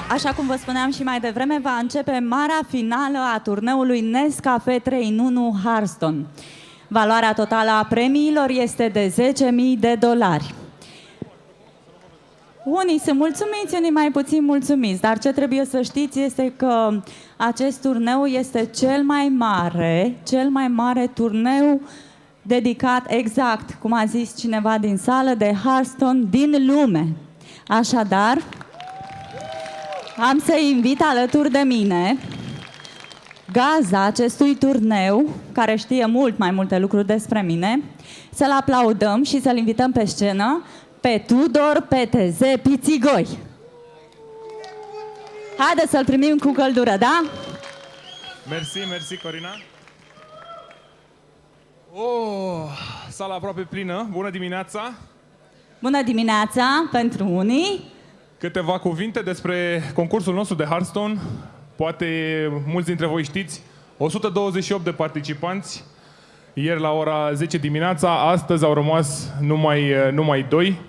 Așa cum vă spuneam și mai devreme, va începe marea finală a turneului NESCAFE 3 în 1 Hearthstone. Valoarea totală a premiilor este de $10.000. Unii sunt mulțumiți, unii mai puțin mulțumiți, dar ce trebuie să știți este că acest turneu este cel mai mare turneu dedicat, exact cum a zis cineva din sală, de Hearthstone din lume. Așadar, am să invit alături de mine gazda acestui turneu, care știe mult mai multe lucruri despre mine, să-l aplaudăm și să-l invităm pe scenă pe Tudor PTZ Pitigoi. Haideți să-l primim cu căldură, da? Mersi, Corina. Oh, sala aproape plină. Bună dimineața! Bună dimineața pentru unii. Câteva cuvinte despre concursul nostru de Hearthstone. Poate mulți dintre voi știți, 128 de participanți ieri la ora 10 dimineața, astăzi au rămas numai 2.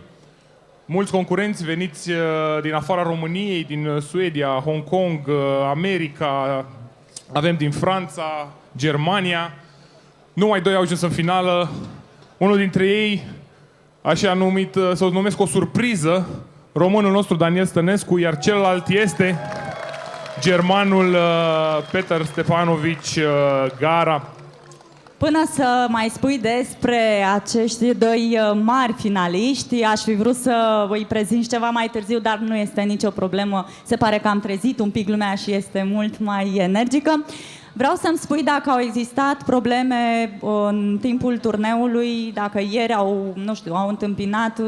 Mulți concurenți veniți din afara României, din Suedia, Hong Kong, America, avem din Franța, Germania. Numai 2 au ajuns în finală. Unul dintre ei, așa numit, să-l numesc o surpriză, românul nostru Daniel Stănescu, iar celălalt este germanul Peter Stefanovici GAARA. Până să mai spui despre acești 2 mari finaliști, aș fi vrut să îi prezint ceva mai târziu, dar nu este nicio problemă. Se pare că am trezit un pic lumea și este mult mai energică. Vreau să-mi spui dacă au existat probleme în timpul turneului, dacă ieri au întâmpinat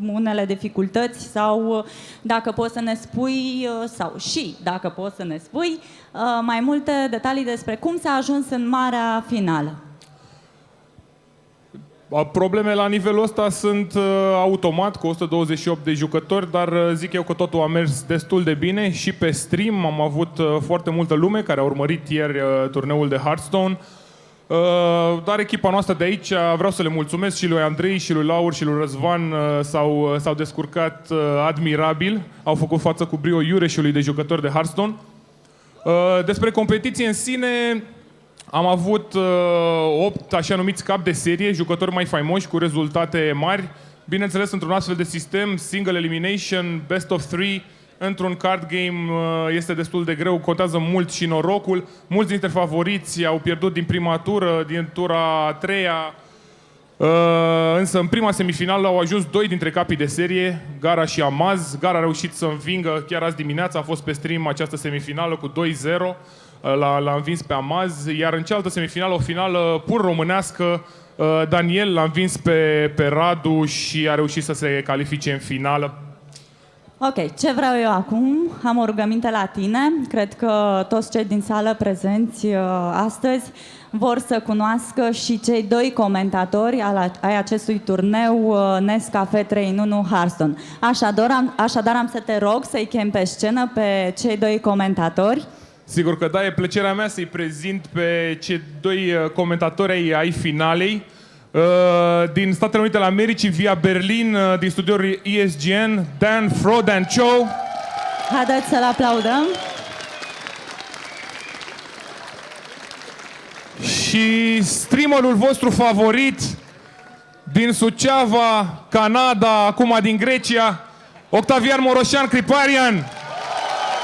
unele dificultăți sau dacă poți să ne spui, dacă poți să ne spui mai multe detalii despre cum s-a ajuns în marea finală. Probleme la nivelul ăsta sunt automat cu 128 de jucători, dar zic eu că totul a mers destul de bine și pe stream am avut foarte multă lume care a urmărit ieri turneul de Hearthstone. Dar echipa noastră de aici, vreau să le mulțumesc și lui Andrei, și lui Laur, și lui Răzvan, s-au descurcat admirabil, au făcut față cu brio iureșului de jucători de Hearthstone. Despre competiție în sine, am avut 8 așa numiți cap de serie, jucători mai faimoși cu rezultate mari. Bineînțeles, într-un astfel de sistem, single elimination, best of 3, într-un card game este destul de greu, contează mult și norocul. Mulți dintre favoriți au pierdut din prima tură, din tura a treia. Însă în prima semifinală au ajuns 2 dintre capii de serie, GAARA și Amaz. GAARA a reușit să învingă chiar azi dimineața, a fost pe stream această semifinală cu 2-0. L-a învins pe Amaz, iar în cealaltă semifinală, o finală pur românească, Daniel l-a învins pe Radu și a reușit să se califice în finală. Ok, ce vreau eu acum? Am o rugăminte la tine. Cred că toți cei din sală prezenți astăzi vor să cunoască și cei 2 comentatori ai acestui turneu NESCAFE 3 în 1 Hearthstone. Așadar am să te rog să-i chem pe scenă pe cei 2 comentatori. Sigur că da, e plăcerea mea să-i prezint pe cei 2 comentatori ai finalei. Din Statele Unite ale Americii, via Berlin, din studioul ESGN, Dan, Frodan, Chou. Haideți să-l aplaudăm. Și streamerul vostru favorit din Suceava, Canada, acum din Grecia, Octavian, Morosan, Kripparian.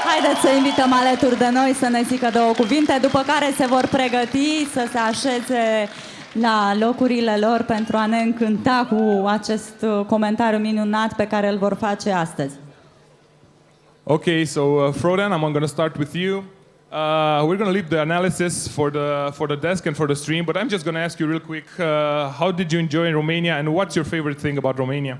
Haideți să invităm alături de noi să ne zică 2 cuvinte, după care se vor pregăti să se așeze la locurile lor pentru a ne încânta cu acest comentariu minunat pe care îl vor face astăzi. Okay, so Frodan, I'm going to start with you. We're going to leave the analysis for the desk and for the stream, but I'm just going to ask you real quick, how did you enjoy Romania and what's your favorite thing about Romania?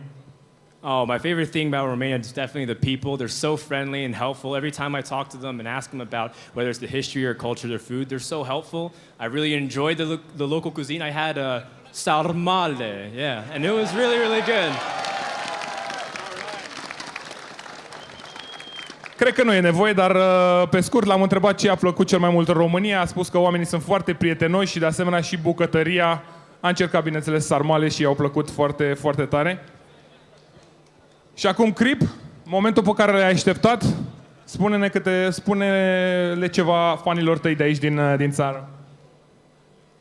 Oh, my favorite thing about Romania is definitely the people. They're so friendly and helpful. Every time I talk to them and ask them about whether it's the history or culture, their food, they're so helpful. I really enjoyed the local cuisine. I had sarmale, yeah, and it was really, really good. Cred că nu e nevoie, dar pe scurt l-am întrebat ce a plăcut cel mai mult în România. A spus că oamenii sunt foarte prietenoși și de asemenea și bucătăria. A încercat, bineînțeles, sarmale și i-au plăcut foarte, foarte tare. Și acum, Crip, momentul pe care l-ai așteptat, Spune-le ceva fanilor tăi de aici din țară.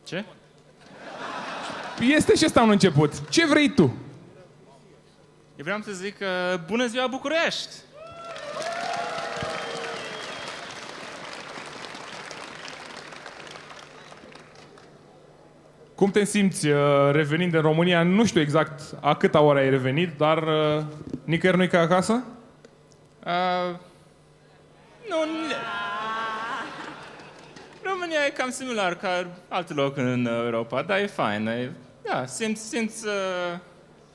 Ce? Este și ăsta un început. Ce vrei tu? Eu vreau să zic bună ziua București! Cum te simți revenind în România? Nu știu exact a câta oră ai revenit, dar nicăieri nu-i ca acasă? Nu, România e cam similar ca alte locuri în Europa, dar e fain.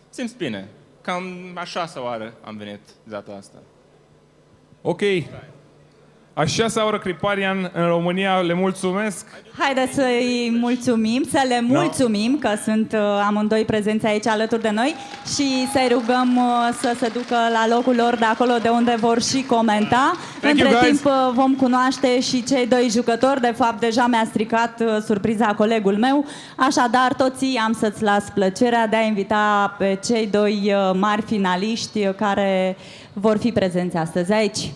Simți bine. Cam a 6-a oară am venit data asta. Ok. A 6-a oră Kripparian în România, le mulțumesc. Haideți să-i mulțumim, să le mulțumim că sunt amândoi prezenți aici alături de noi și să-i rugăm să se ducă la locul lor de acolo de unde vor și comenta. Între timp vom cunoaște și cei doi jucători, de fapt deja mi-a stricat surpriza colegul meu, așadar toții am să-ți las plăcerea de a invita pe cei doi mari finaliști care vor fi prezenți astăzi aici.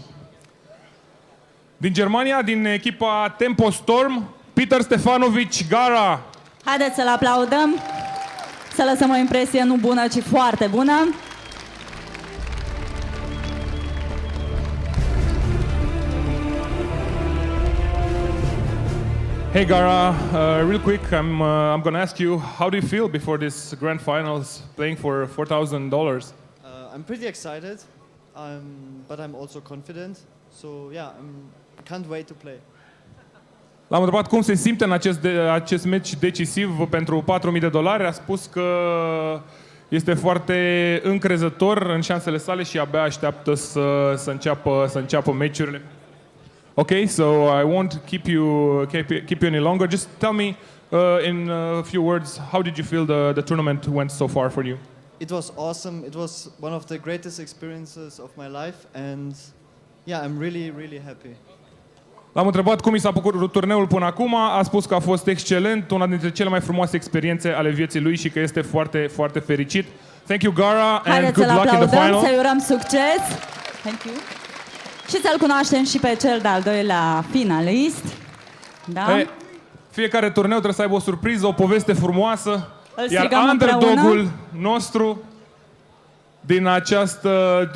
Din Germania, din echipa Tempo Storm, Peter Stefanovic GAARA. Haideți să-l aplaudăm, să lăsăm o impresie nu bună, ci foarte bună. Hey GAARA, real quick, I'm going to ask you, how do you feel before this grand finals, playing for $4,000? I'm pretty excited, but I'm also confident. So yeah, can't wait to play. L-am întrebat cum se simte în acest meci decisiv pentru $4.000. A spus că este foarte încrezător în șansele sale și abia așteaptă să înceapă meciurile. Okay, so I won't keep you any longer. Just tell me in a few words, how did you feel the tournament went so far for you? It was awesome. It was one of the greatest experiences of my life, and yeah, I'm really, really happy. L-am întrebat cum i s-a părut turneul până acum, a spus că a fost excelent, una dintre cele mai frumoase experiențe ale vieții lui și că este foarte, foarte fericit. Thank you, GAARA, and good luck in the final. Să-i urăm succes. Thank you. Și să-l cunoaștem și pe cel de-al doilea finalist. Da? Fiecare turneu trebuie să aibă o surpriză, o poveste frumoasă. Iar underdog-ul underdog-ul nostru din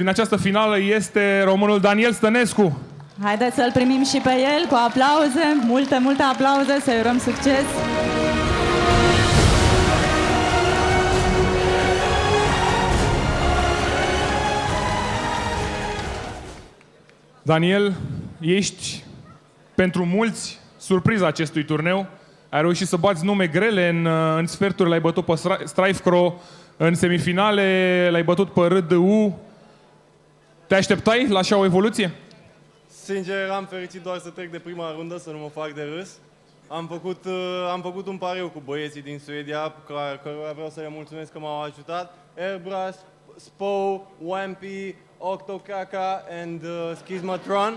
această finală este românul Daniel Stănescu. Haideți să-l primim și pe el cu aplauze, multe aplauze, să-i urăm succes. Daniel, ești pentru mulți surpriza acestui turneu. Ai reușit să bați nume grele în sferturi, l-ai bătut pe Strifecro, în semifinale l-ai bătut pe RDU. Te așteptai la așa o evoluție? Sincer, eram fericit doar să trec de prima rundă, să nu mă fac de râs. Am făcut un pariu cu băieții din Suedia, cărora vreau să le mulțumesc că m-au ajutat. Airbrush, Spo, Wampy, Octokaka and Schismatron.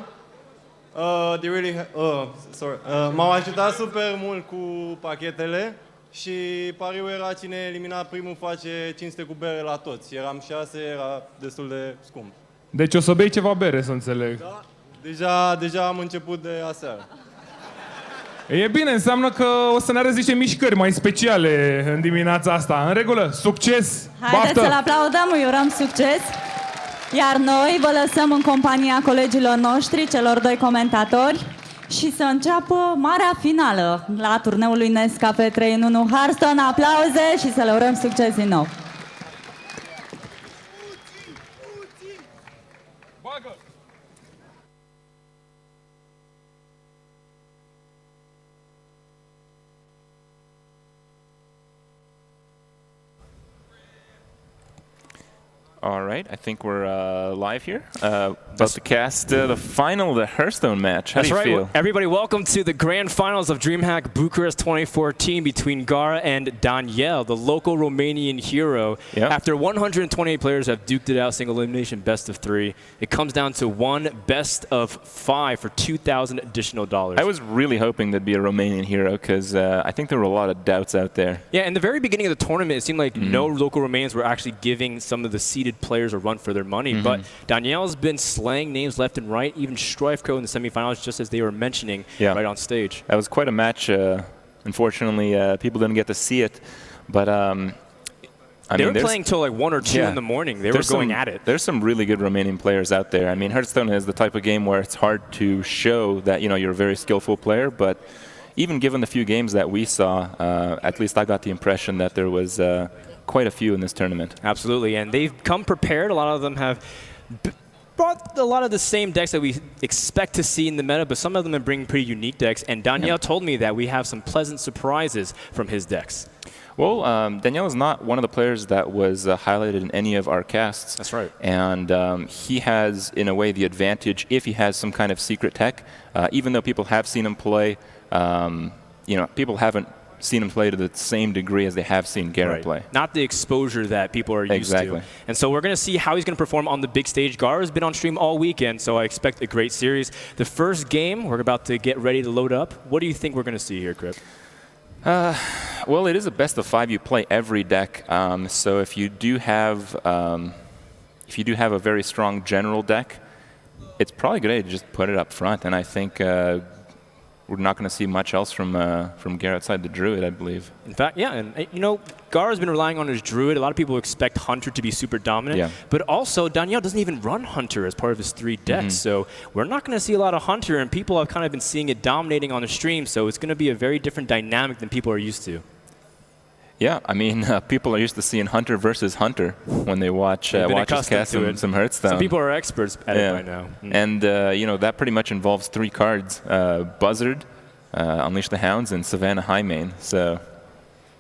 M-au ajutat super mult cu pachetele și pariul era cine elimina primul face 500 cu bere la toți. Eram 6, era destul de scump. Deci o să bei ceva bere, să înțeleg. Da, deja am început de aseară. E bine, înseamnă că o să ne arăți niște mișcări mai speciale în dimineața asta. În regulă, succes! Haideți Baftă! să-l aplaudăm, îi urăm succes! Iar noi vă lăsăm în compania colegilor noștri, celor doi comentatori, și să înceapă marea finală la turneul lui NESCAFE 3 în 1 Hearthstone. Aplauze și să le urăm succes din nou! All right, I think we're live here. About to cast the final, the Hearthstone match. How do you feel? Everybody, welcome to the grand finals of DreamHack Bucharest 2014 between GAARA and Daniel, the local Romanian hero. Yep. After 128 players have duked it out, single elimination, best of 3, it comes down to one best of 5 for $2,000 additional dollars. I was really hoping there'd be a Romanian hero because I think there were a lot of doubts out there. Yeah, in the very beginning of the tournament, it seemed like no local Romanians were actually giving some of the seeded give players a run for their money. But Danielle's been slaying names left and right, even Strifecro in the semifinals, just as they were mentioning right on stage. That was quite a match. Unfortunately, people didn't get to see it. But they were playing till like 1 or 2 in the morning. They were going at it. There's some really good Romanian players out there. I mean, Hearthstone is the type of game where it's hard to show that you're a very skillful player. But even given the few games that we saw, at least I got the impression that there was quite a few in this tournament. Absolutely, and they've come prepared. A lot of them have brought a lot of the same decks that we expect to see in the meta, but some of them are bringing pretty unique decks. And Daniel told me that we have some pleasant surprises from his decks. Well, Daniel is not one of the players that was highlighted in any of our casts. That's right. And he has, in a way, the advantage if he has some kind of secret tech. Even though people have seen him play, people haven't seen him play to the same degree as they have seen GAARA play. Not the exposure that people are used to. And so we're going to see how he's going to perform on the big stage. GAARA has been on stream all weekend, so I expect a great series. The first game, we're about to get ready to load up. What do you think we're going to see here, Kripp? Well, it is a best of 5. You play every deck. So if you do have a very strong general deck, it's probably good to just put it up front. And I think we're not going to see much else from GAARA outside the Druid, I believe. In fact, yeah, and GAARA's been relying on his Druid. A lot of people expect Hunter to be super dominant, but also Daniel doesn't even run Hunter as part of his 3 decks, so we're not going to see a lot of Hunter, and people have kind of been seeing it dominating on the stream, so it's going to be a very different dynamic than people are used to. Yeah, I mean, people are used to seeing Hunter versus Hunter when they watch us cast some Hearthstone. Some people are experts at it by now. And, that pretty much involves 3 cards, Buzzard, Unleash the Hounds, and Savannah Highmane. So,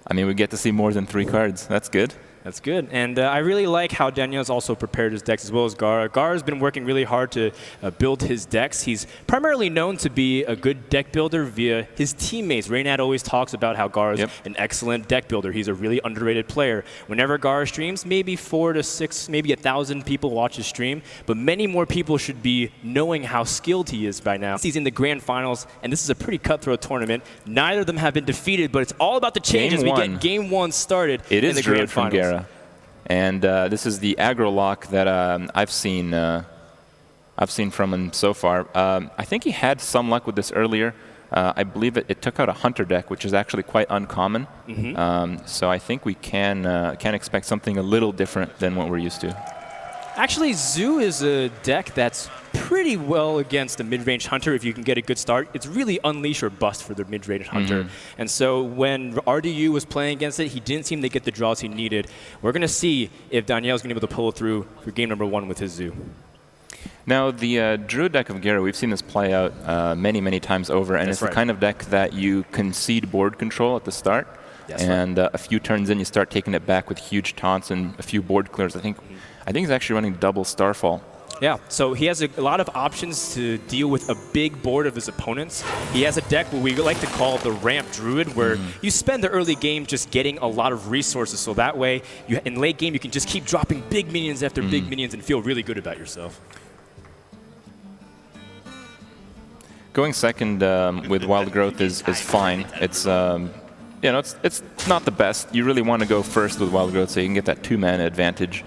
I mean, we get to see more than 3 cards. That's good. That's good. And I really like how Daniel's also prepared his decks as well as GAARA. GAARA's been working really hard to build his decks. He's primarily known to be a good deck builder via his teammates. Reynad always talks about how GAARA's an excellent deck builder. He's a really underrated player. Whenever GAARA streams, maybe 4 to 6, maybe 1,000 people watch his stream, but many more people should be knowing how skilled he is by now. He's in the grand finals, and this is a pretty cutthroat tournament. Neither of them have been defeated, but it's all about the change as we get game 1 started in the grand finals. GAARA. And this is the aggro lock that I've seen from him so far. I think he had some luck with this earlier. I believe it took out a Hunter deck, which is actually quite uncommon. So I think we can expect something a little different than what we're used to. Actually, Zoo is a deck that's pretty well against the mid-range Hunter if you can get a good start. It's really unleash or bust for the mid-range Hunter. And so when RDU was playing against it, he didn't seem to get the draws he needed. We're going to see if Daniel's going to be able to pull it through for game number 1 with his Zoo. Now, the Druid deck of GAARA, we've seen this play out many, many times over, and it's the kind of deck that you concede board control at the start. And a few turns in, you start taking it back with huge taunts and a few board clears. I think he's actually running double Starfall. Yeah, so he has a lot of options to deal with a big board of his opponents. He has a deck what we like to call the Ramp Druid, where you spend the early game just getting a lot of resources, so that way in late game you can just keep dropping big minions after big minions and feel really good about yourself. Going second with Wild Growth is fine. It's it's not the best. You really want to go first with Wild Growth so you can get that 2-mana advantage.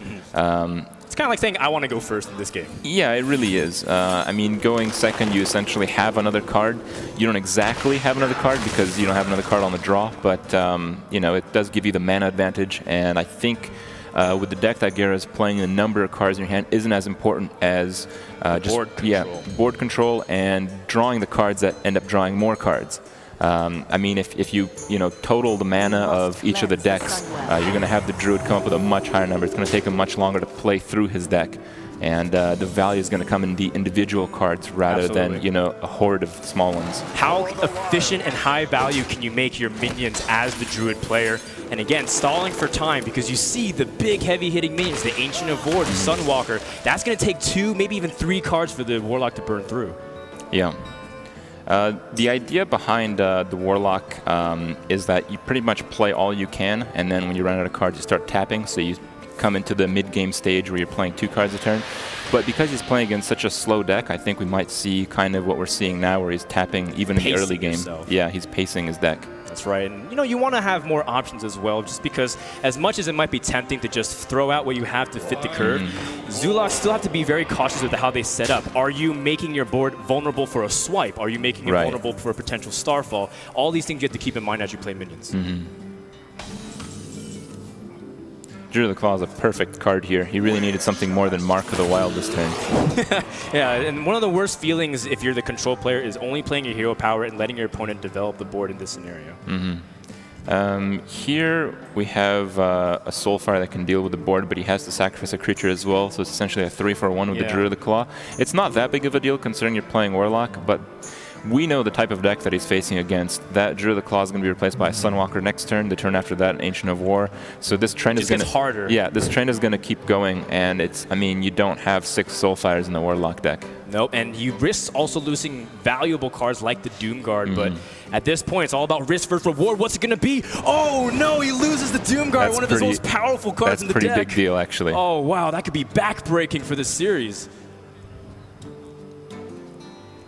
It's kind of like saying, I want to go first in this game. Yeah, it really is. I mean, going second, you essentially have another card. You don't exactly have another card because you don't have another card on the draw, but it does give you the mana advantage. And I think with the deck that GAARA is playing, the number of cards in your hand isn't as important as board control and drawing the cards that end up drawing more cards. I mean, if you total the mana of each of the decks, you're going to have the Druid come up with a much higher number. It's going to take him much longer to play through his deck. And the value is going to come in the individual cards rather than, a horde of small ones. How efficient and high value can you make your minions as the Druid player? And again, stalling for time, because you see the big heavy-hitting minions, the Ancient of War, the Sunwalker. That's going to take 2, maybe even 3 cards for the Warlock to burn through. Yeah. The idea behind the Warlock is that you pretty much play all you can, and then when you run out of cards, you start tapping, so you come into the mid-game stage where you're playing 2 cards a turn. But because he's playing against such a slow deck, I think we might see kind of what we're seeing now, where he's tapping even in the early game. Yeah, he's pacing his deck. That's right. And, you know, you want to have more options as well, just because as much as it might be tempting to just throw out what you have to fit the curve, Zulaks still have to be very cautious with how they set up. Are you making your board vulnerable for a swipe? Are you making it vulnerable for a potential starfall? All these things you have to keep in mind as you play minions. Druid of the Claw is a perfect card here. He really needed something more than Mark of the Wild this turn. Yeah, and one of the worst feelings if you're the control player is only playing your hero power and letting your opponent develop the board in this scenario. Here we have a Soulfire that can deal with the board, but he has to sacrifice a creature as well, so it's essentially a 3-for-1 with the Druid of the Claw. It's not that big of a deal considering you're playing Warlock, but we know the type of deck that he's facing against. That Druid of the Claw is going to be replaced by a Sunwalker next turn. The turn after that, an Ancient of War. So this trend is going to harder. Yeah, this trend is going to keep going, and it's. I mean, you don't have 6 Soulfires in the Warlock deck. Nope, and you risk also losing valuable cards like the Doomguard, but at this point, it's all about risk versus reward. What's it going to be? Oh no, he loses the Doomguard, one of his most powerful cards in the deck. That's a pretty big deal, actually. Oh wow, that could be backbreaking for this series.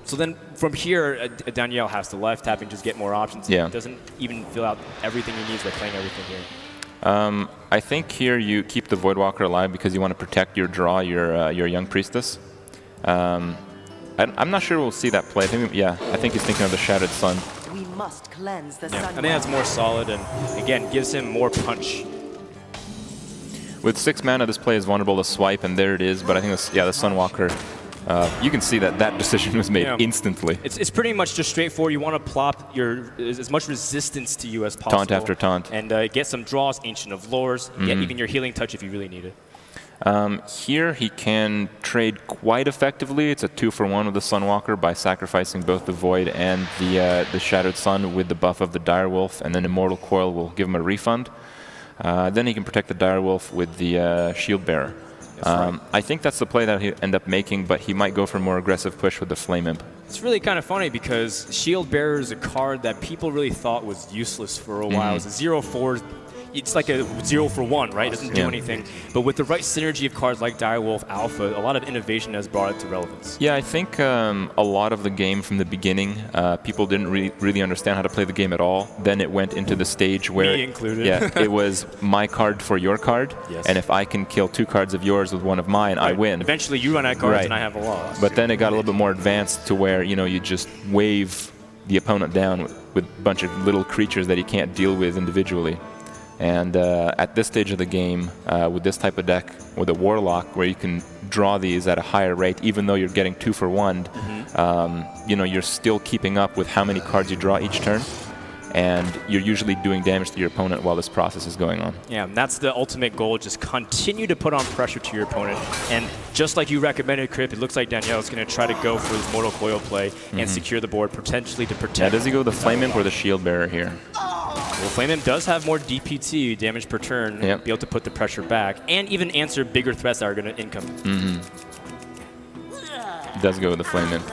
So then from here, Danielle has to left tap and just get more options. Yeah. He doesn't even fill out everything he needs by playing everything here. I think here you keep the Voidwalker alive because you want to protect your draw, your Young Priestess. I'm not sure we'll see that play. I think he's thinking of the Shattered Sun. We must cleanse the I think that's more solid and, again, gives him more punch. With 6 mana, this play is vulnerable to swipe, and there it is. But I think, the Sunwalker, you can see that decision was made instantly. It's pretty much just straightforward. You want to plop as much resistance to you as possible. Taunt after taunt. And get some draws, Ancient of Lores, get even your Healing Touch if you really need it. Here he can trade quite effectively. It's a 2-for-1 with the Sunwalker by sacrificing both the Void and the Shattered Sun with the buff of the Direwolf, and then Immortal Coil will give him a refund. Then he can protect the Direwolf with the Shield Bearer. I think that's the play that he'll end up making, but he might go for a more aggressive push with the Flame Imp. It's really kind of funny because Shield Bearer is a card that people really thought was useless for a while. It was a 0-4. It's like a 0-for-1, right? It doesn't do anything. But with the right synergy of cards like Direwolf, Alpha, a lot of innovation has brought it to relevance. Yeah, I think a lot of the game from the beginning, people didn't really understand how to play the game at all. Then it went into the stage where Me included. It was my card for your card, and if I can kill 2 cards of yours with one of mine, I win. Eventually, you run out of cards and I have a loss. But then it got a little bit more advanced to where you just wave the opponent down with a bunch of little creatures that he can't deal with individually. And at this stage of the game, with this type of deck, with a Warlock, where you can draw these at a higher rate, even though you're getting 2-for-1, you're still keeping up with how many cards you draw each turn, and you're usually doing damage to your opponent while this process is going on. Yeah, and that's the ultimate goal, just continue to put on pressure to your opponent. And just like you recommended, Kripp, it looks like Danielle's going to try to go for his Mortal Coil play and secure the board, potentially to protect. Yeah, does he go the Flame Imp or the Shield Bearer here? Well, Flame Imp does have more DPT, damage per turn, be able to put the pressure back, and even answer bigger threats that are going to income. Does go with the Flame Imp.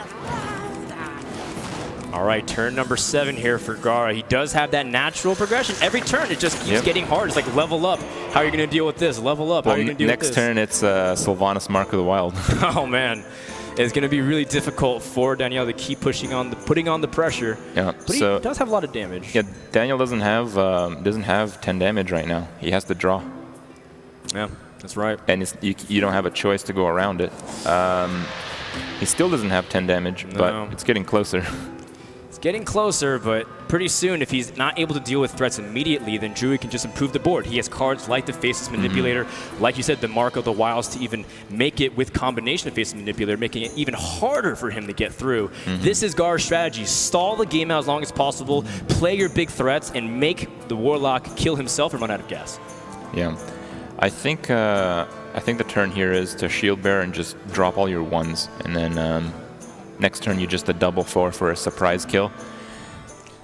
All right, turn number 7 here for GAARA. He does have that natural progression. Every turn, it just keeps getting hard. It's like level up. How are you going to deal with this? Level up. How are you going to deal with this? Next turn, it's Sylvanas Mark of the Wild. Oh, man. It's going to be really difficult for Danielle to keep putting on the pressure. Yeah, but he does have a lot of damage. Yeah, Daniel doesn't have 10 damage right now. He has to draw. Yeah, that's right. And you don't have a choice to go around it. He still doesn't have 10 damage, but it's getting closer. It's getting closer, but pretty soon, if he's not able to deal with threats immediately, then Druid can just improve the board. He has cards like the Faceless Manipulator, like you said, the Mark of the Wilds to even make it with combination of Faceless Manipulator, making it even harder for him to get through. This is GAARA's strategy. Stall the game out as long as possible, play your big threats, and make the Warlock kill himself and run out of gas. Yeah. I think the turn here is to Shield Bearer and just drop all your 1s, and then next turn you just a double 4 for a surprise kill.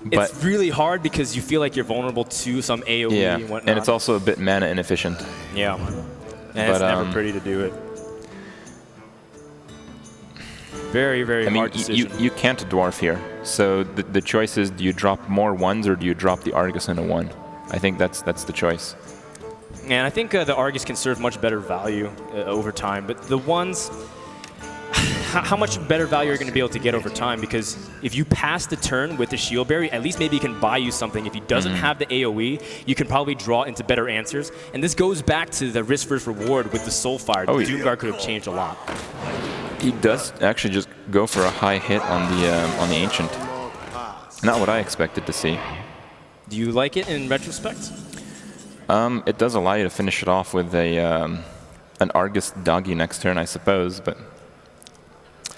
But it's really hard because you feel like you're vulnerable to some AoE and whatnot. And it's also a bit mana inefficient. Yeah, and it's never pretty to do it. Very, very hard decision. You can't dwarf here. So the choice is, do you drop more 1s or do you drop the Argus in a 1? I think that's the choice. And I think the Argus can serve much better value over time, but the 1s, how much better value are you going to be able to get over time? Because if you pass the turn with the Shield Berry, at least maybe he can buy you something. If he doesn't have the AoE, you can probably draw into better answers. And this goes back to the risk versus reward with the Soulfire. Oh, the Doomguard could have changed a lot. He does actually just go for a high hit on the Ancient. Not what I expected to see. Do you like it in retrospect? It does allow you to finish it off with a an Argus Doggy next turn, I suppose, but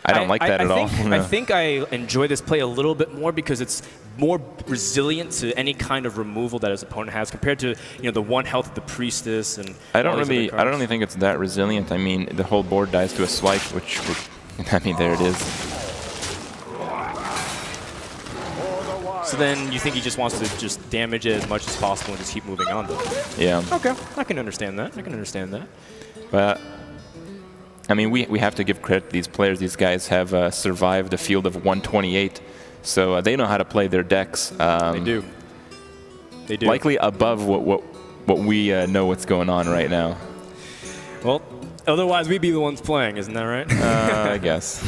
I don't like that at all. I think I enjoy this play a little bit more because it's more resilient to any kind of removal that his opponent has compared to the 1 health of the Priestess and. I don't really think it's that resilient. I mean, the whole board dies to a swipe, which I mean, there it is. So then you think he just wants to just damage it as much as possible and just keep moving on, though? Yeah. Okay, I can understand that. I can understand that. But I mean, we have to give credit to these players. These guys have survived a field of 128, so they know how to play their decks. They do. They do. Likely above what we know what's going on right now. Well, otherwise we'd be the ones playing, isn't that right? I guess.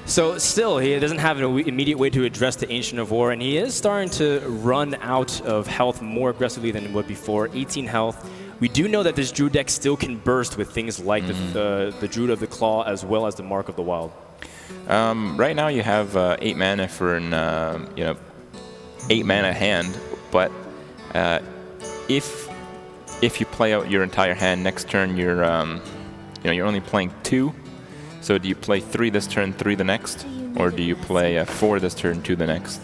So still, he doesn't have an immediate way to address the Ancient of War, and he is starting to run out of health more aggressively than he would before. 18 health. We do know that this Druid deck still can burst with things like the Druid of the Claw as well as the Mark of the Wild. Right now you have 8 mana for an 8 mana hand, but if you play out your entire hand next turn, you're only playing 2. So do you play 3 this turn, 3 the next, or do you play 4 this turn, 2 the next?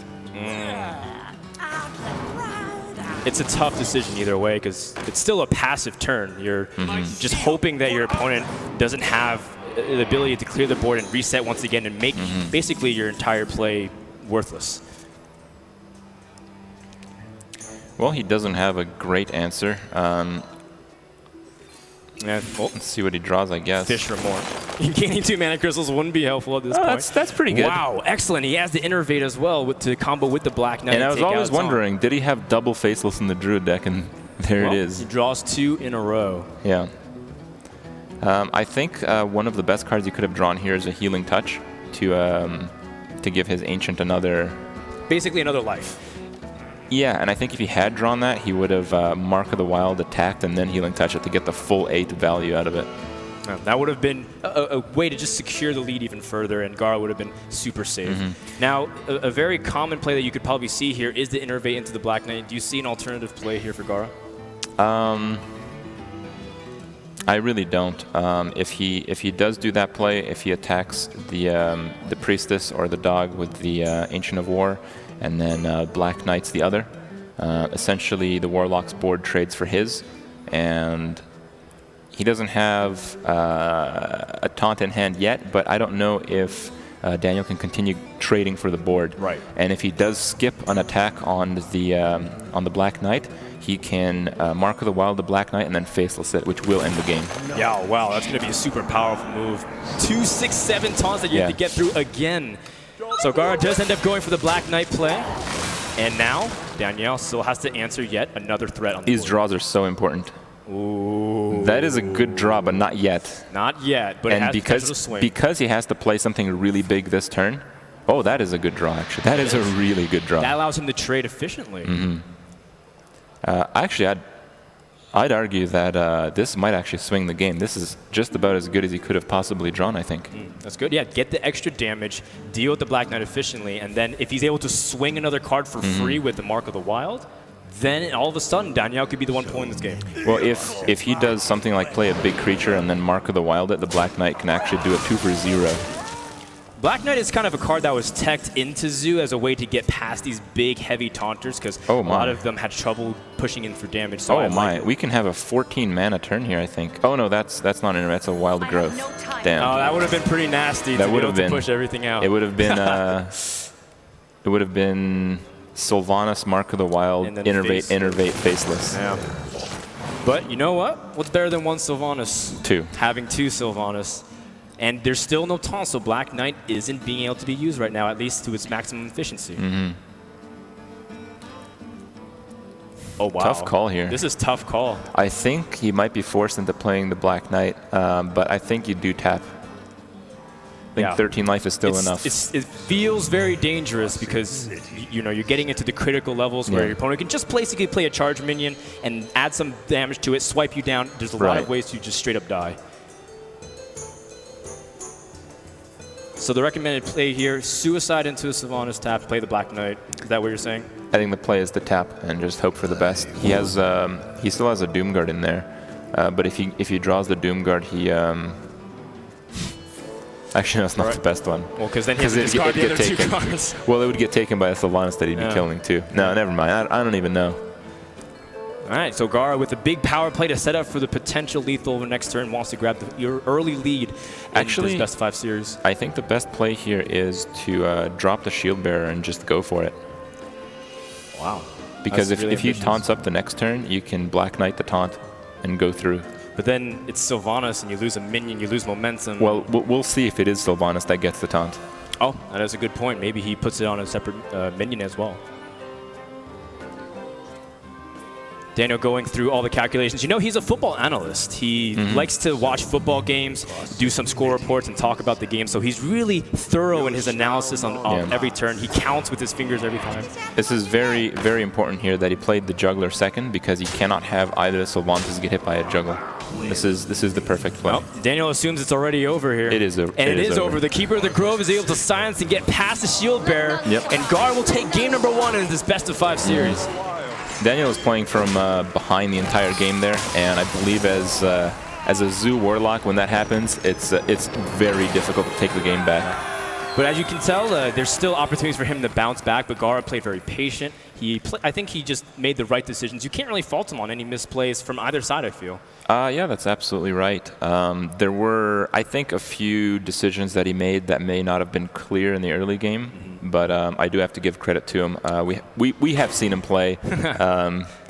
It's a tough decision either way because it's still a passive turn. You're just hoping that your opponent doesn't have the ability to clear the board and reset once again and make basically your entire play worthless. Well, he doesn't have a great answer. Yeah, well, let's see what he draws, I guess. Fish or more. Gaining 2 mana crystals wouldn't be helpful at this point. That's pretty good. Wow, excellent. He has the Innervate as well to combo with the Black Knight. And I was always wondering, did he have double Faceless in the Druid deck? And there it is. He draws 2 in a row. Yeah. I think one of the best cards you could have drawn here is a Healing Touch to give his Ancient another... Basically another life. Yeah, and I think if he had drawn that, he would have Mark of the Wild attacked and then Healing Touch it to get the full 8 value out of it. That would have been a way to just secure the lead even further, and GAARA would have been super safe. Now, a very common play that you could probably see here is the Innervate into the Black Knight. Do you see an alternative play here for GAARA? I really don't. If he does do that play, if he attacks the Priestess or the Dog with the Ancient of War, and then Black Knight's the other, essentially the Warlock's board trades for his, and he doesn't have a taunt in hand yet, but I don't know if Daniel can continue trading for the board. Right. And if he does skip an attack on the Black Knight, he can Mark of the Wild the Black Knight and then Faceless it, which will end the game. Yeah, wow, that's going to be a super powerful move. 2, 6, 7 taunts that you have to get through again. So GAARA does end up going for the Black Knight play. And now, Daniel still has to answer yet another threat on the board. These draws are so important. Ooh. That is a good draw, but not yet. Not yet, but and it has potential to swing. Because he has to play something really big this turn. Oh, that is a good draw, actually. That is a really good draw. That allows him to trade efficiently. Actually, I'd argue that this might actually swing the game. This is just about as good as he could have possibly drawn, I think. That's good. Yeah, get the extra damage, deal with the Black Knight efficiently, and then if he's able to swing another card for free with the Mark of the Wild, then all of a sudden Daniel could be the one pulling this game. Well, if he does something like play a big creature and then Mark of the Wild it, the Black Knight can actually do a 2 for 0. Black Knight is kind of a card that was teched into Zoo as a way to get past these big, heavy taunters, because a lot of them had trouble pushing in for damage. So we can have a 14 mana turn here, I think. Oh no, that's not an that's a Wild Growth. Damn. Oh, that would have been pretty nasty. That would have been to push everything out. It would have been it would have been Sylvanas, Mark of the Wild, Innervate, Faceless. Yeah. But you know what? What's better than one Sylvanas? 2. Having 2 Sylvanas. And there's still no taunt, so Black Knight isn't being able to be used right now, at least to its maximum efficiency. Oh, wow. Tough call here. This is tough call. I think he might be forced into playing the Black Knight, but I think you do tap. think 13 life is still enough. It feels very dangerous because you're getting into the critical levels where your opponent can just basically play a charge minion and add some damage to it, swipe you down. There's a lot of ways to just straight up die. So the recommended play here, suicide into a Sylvanas tap to play the Black Knight. Is that what you're saying? I think the play is to tap and just hope for the best. He has, he still has a Doomguard in there, but if he draws the Doomguard, he actually that's not the best one. Well, because then he has to discard the other two cards. Well, it would get taken by a Sylvanas that he'd be killing too. No, never mind. I don't even know. All right, so GAARA with a big power play to set up for the potential lethal over next turn, wants to grab your early lead in this best of 5 series. I think the best play here is to drop the Shield Bearer and just go for it. Wow. Because if he taunts up the next turn, you can Black Knight the taunt and go through. But then it's Sylvanas and you lose a minion, you lose momentum. Well, we'll see if it is Sylvanas that gets the taunt. Oh, that is a good point. Maybe he puts it on a separate minion as well. Daniel going through all the calculations. You know, he's a football analyst. He likes to watch football games, do some score reports, and talk about the game. So he's really thorough in his analysis on every turn. He counts with his fingers every time. This is very, very important here that he played the Juggler second because he cannot have either of the Sylvanas get hit by a Juggler. This is the perfect play. Well, Daniel assumes it's already over here. It is over. And it is over. The Keeper of the Grove is able to silence and get past the Shield Bearer. Yep. And GAARA will take game number 1 in this best of 5 series. Daniel is playing from behind the entire game there, and I believe as a Zoo Warlock, when that happens, it's very difficult to take the game back. But as you can tell, there's still opportunities for him to bounce back, but GAARA played very patient. I think he just made the right decisions. You can't really fault him on any misplays from either side, I feel. Yeah, that's absolutely right. There were, I think, a few decisions that he made that may not have been clear in the early game, but I do have to give credit to him. We have seen him play.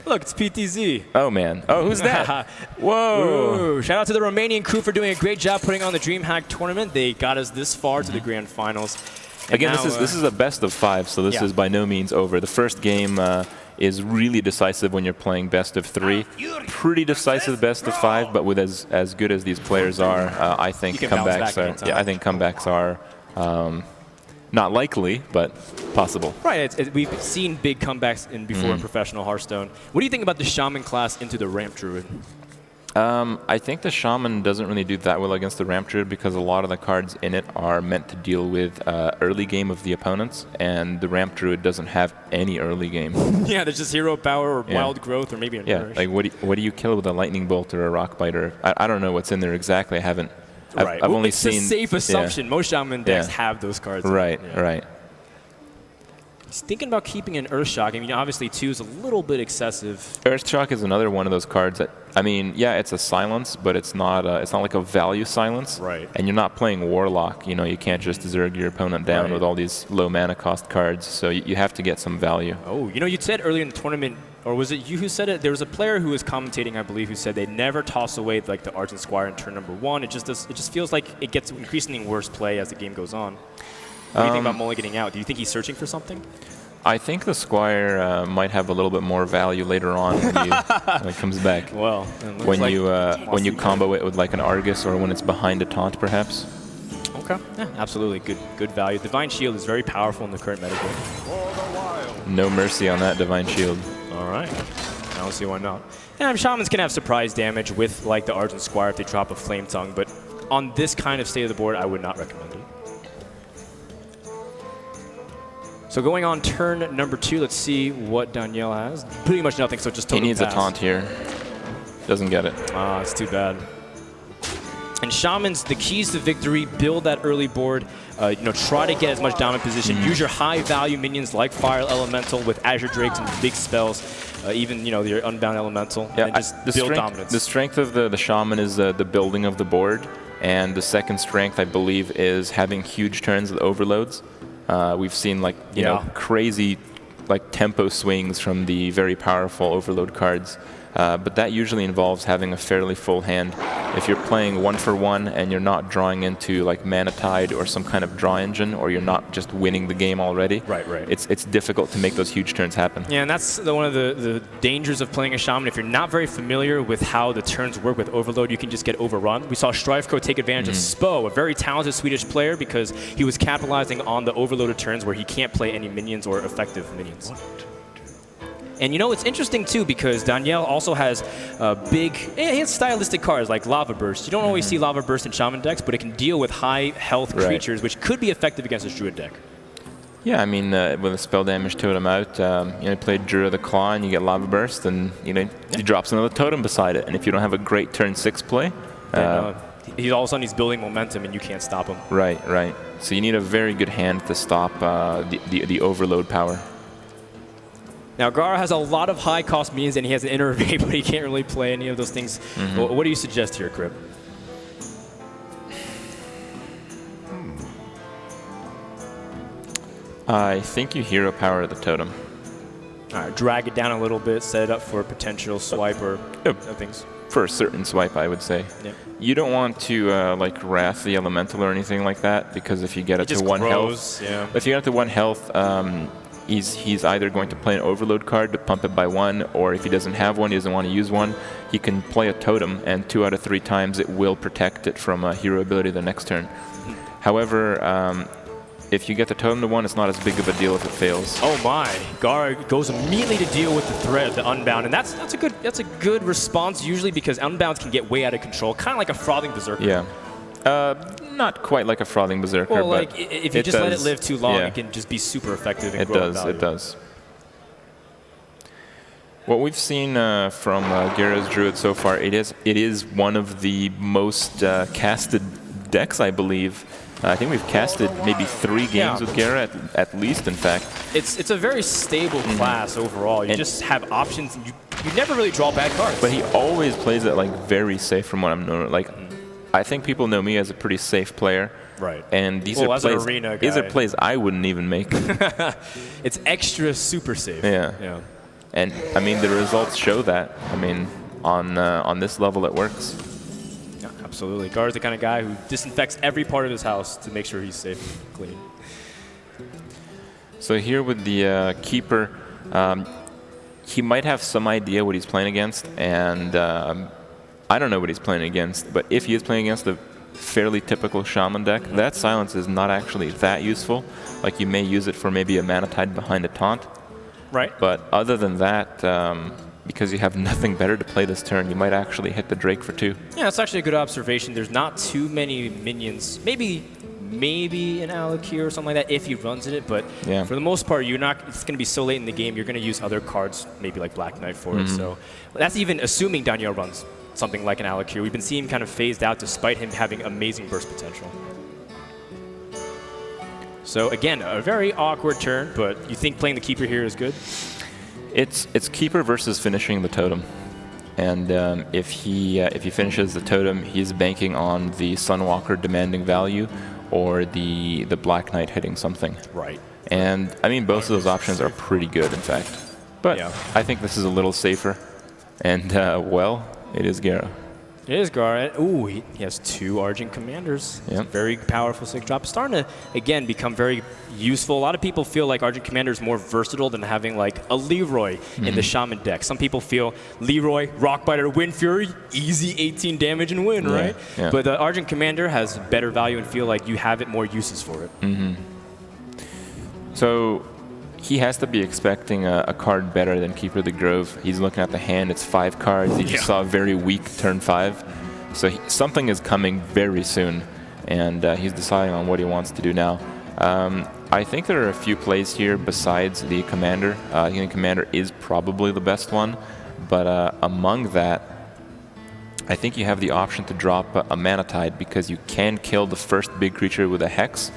Look, it's PTZ. Oh, man. Oh, who's that? Whoa. Ooh, shout out to the Romanian crew for doing a great job putting on the DreamHack tournament. They got us this far to the grand finals. And again, now, this is a best of 5, so this is by no means over. The first game is really decisive when you're playing best of 3. Pretty decisive best of 5, but with as good as these players are, I think comebacks are not likely, but possible. Right, we've seen big comebacks before in professional Hearthstone. What do you think about the Shaman class into the Ramp Druid? I think the Shaman doesn't really do that well against the Ramp Druid because a lot of the cards in it are meant to deal with early game of the opponents, and the Ramp Druid doesn't have any early game. Yeah, there's just hero power or wild growth or maybe a nourish. Like what do you kill with a Lightning Bolt or a Rock Biter? I don't know what's in there exactly. I haven't. Right. I've only it's seen. It's a safe assumption. Most Shaman decks have those cards. Right, right. He's thinking about keeping an Earthshock. I mean, obviously 2 is a little bit excessive. Earthshock is another one of those cards that, I mean, yeah, it's a silence, but it's not like a value silence. Right. And you're not playing Warlock. You know, you can't just Zerg your opponent down with all these low mana cost cards. So you have to get some value. Oh, you know, you said earlier in the tournament, or was it you who said it? There was a player who was commentating, I believe, who said they never toss away like the Argent Squire in turn number 1. It just feels like it gets increasingly worse play as the game goes on. What do you think about mulliganing out? Do you think he's searching for something? I think the Squire might have a little bit more value later on when it comes back. Well, when you combo it with like an Argus or when it's behind a taunt, perhaps. Okay, yeah, absolutely, good value. Divine Shield is very powerful in the current metagame. No mercy on that Divine Shield. All right, I don't see why not. And Shamans can have surprise damage with like the Argent Squire if they drop a Flame Tongue, but on this kind of state of the board, I would not recommend it. So going on turn number 2, let's see what Danielle has. Pretty much nothing, so just total He needs pass. a taunt here. Doesn't get it. Ah, it's too bad. And Shamans, the keys to victory, build that early board, try to get as much dominant position, use your high value minions like Fire Elemental with Azure Drakes and big spells, even, your Unbound Elemental, and just build dominance. The strength of the Shaman is the building of the board, and the second strength, I believe, is having huge turns with overloads. We've seen crazy tempo swings from the very powerful overload cards. but that usually involves having a fairly full hand. If you're playing 1-for-1 and you're not drawing into like Mana Tide or some kind of draw engine, or you're not just winning the game already, right. It's difficult to make those huge turns happen. Yeah, and that's one of the dangers of playing a Shaman. If you're not very familiar with how the turns work with Overload, you can just get overrun. We saw Strifeko take advantage of Spo, a very talented Swedish player, because he was capitalizing on the overloaded turns where he can't play any minions or effective minions. And you know, it's interesting too, because Daniel also has he has stylistic cards like Lava Burst. You don't always see Lava Burst in Shaman decks, but it can deal with high health creatures, which could be effective against his Druid deck. Yeah, I mean, with a spell damage totem out, you play Druid of the Claw and you get Lava Burst, and he drops another totem beside it. And if you don't have a great turn 6 play, all of a sudden he's building momentum and you can't stop him. Right. So you need a very good hand to stop the overload power. Now, GAARA has a lot of high-cost minions, and he has an Innervate, but he can't really play any of those things. What do you suggest here, Kripp? I think you hero power the totem. All right, drag it down a little bit, set it up for a potential swipe or things. For a certain swipe, I would say. Yeah. You don't want to like Wrath the Elemental or anything like that, because if you get it to 1 health, if you get it to 1 health, he's either going to play an Overload card to pump it by 1, or if he doesn't have one, he doesn't want to use one, he can play a totem, and 2 out of 3 times it will protect it from a hero ability the next turn. However, if you get the totem to 1, it's not as big of a deal if it fails. Oh my! GAARA goes immediately to deal with the threat, the Unbound, and that's a good response usually, because Unbounds can get way out of control, kind of like a Frothing Berserker. Yeah. Not quite like a Frothing Berserker, well, but like, if you just let it live too long, it can just be super effective and grow in value. It does. What we've seen from GAARA's Druid so far, it is one of the most casted decks, I believe. I think we've casted maybe 3 games with GAARA at least, in fact. It's a very stable class overall. You just have options, and you never really draw bad cards. But he always plays it like very safe, from what I'm knowing. Like, I think people know me as a pretty safe player. Right. And these are plays I wouldn't even make. It's extra super safe. Yeah. And I mean, the results show that. I mean, on this level, it works. Yeah, absolutely. GAARA's the kind of guy who disinfects every part of his house to make sure he's safe and clean. So here with the Keeper, he might have some idea what he's playing against, and I don't know what he's playing against, but if he is playing against a fairly typical Shaman deck, that silence is not actually that useful. Like, you may use it for maybe a Mana Tide behind a taunt. Right. But other than that, because you have nothing better to play this turn, you might actually hit the Drake for 2. Yeah, that's actually a good observation. There's not too many minions. Maybe an Alakir or something like that if he runs it, but for the most part, it's going to be so late in the game, you're going to use other cards, maybe like Black Knight for it. So that's even assuming Daniel runs something like an Alakir. We've been seeing him kind of phased out despite him having amazing burst potential. So again, a very awkward turn, but you think playing the Keeper here is good? It's Keeper versus finishing the totem. And if he finishes the totem, he's banking on the Sunwalker demanding value, or the Black Knight hitting something. Right. And I mean, both of those options are pretty good, in fact. But I think this is a little safer. And well, it is GAARA. It is GAARA. Ooh, he has 2 Argent Commanders. Yep. It's a very powerful 6-drop. Starting to, again, become very useful. A lot of people feel like Argent Commander is more versatile than having like a Leroy in the Shaman deck. Some people feel Leroy, Rockbiter, Wind Fury, easy 18 damage and win, right? Yeah. But the Argent Commander has better value and feel like you have it more uses for it. So he has to be expecting a card better than Keeper of the Grove. He's looking at the hand, it's 5 cards. He just saw a very weak turn 5. So something is coming very soon, and he's deciding on what he wants to do now. I think there are a few plays here besides the Commander. I think the Commander is probably the best one, but among that, I think you have the option to drop a Mana Tide, because you can kill the first big creature with a Hex,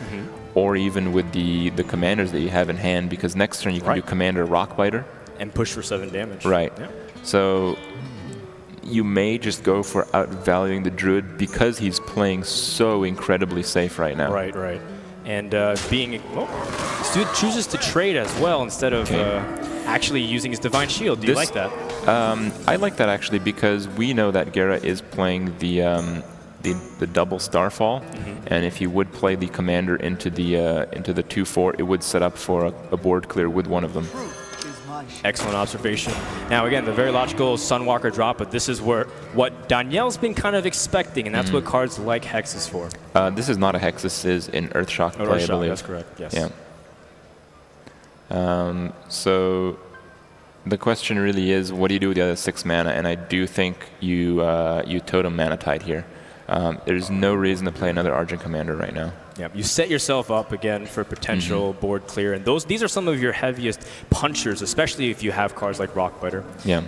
or even with the commanders that you have in hand, because next turn you can do Commander Rockbiter. And push for 7 damage. Right. Yeah. So you may just go for outvaluing the Druid because he's playing so incredibly safe right now. Right. And this dude chooses to trade as well instead of actually using his Divine Shield. Do you like that? I like that actually because we know that GAARA is playing the double Starfall, and if he would play the commander into the 2/4, it would set up for a board clear with one of them. Excellent observation. Now again, the very logical Sunwalker drop, but this is what Danielle's been kind of expecting, and that's what cards like Hex is for. This is not a Hex. This is an Earthshock play, I believe. That's correct. Yes. Yeah. So the question really is, what do you do with the other 6 mana? And I do think you totem Mana Tide here. There's no reason to play another Argent Commander right now. Yeah, you set yourself up again for potential board clear, and these are some of your heaviest punchers, especially if you have cards like Rockbiter. Yeah.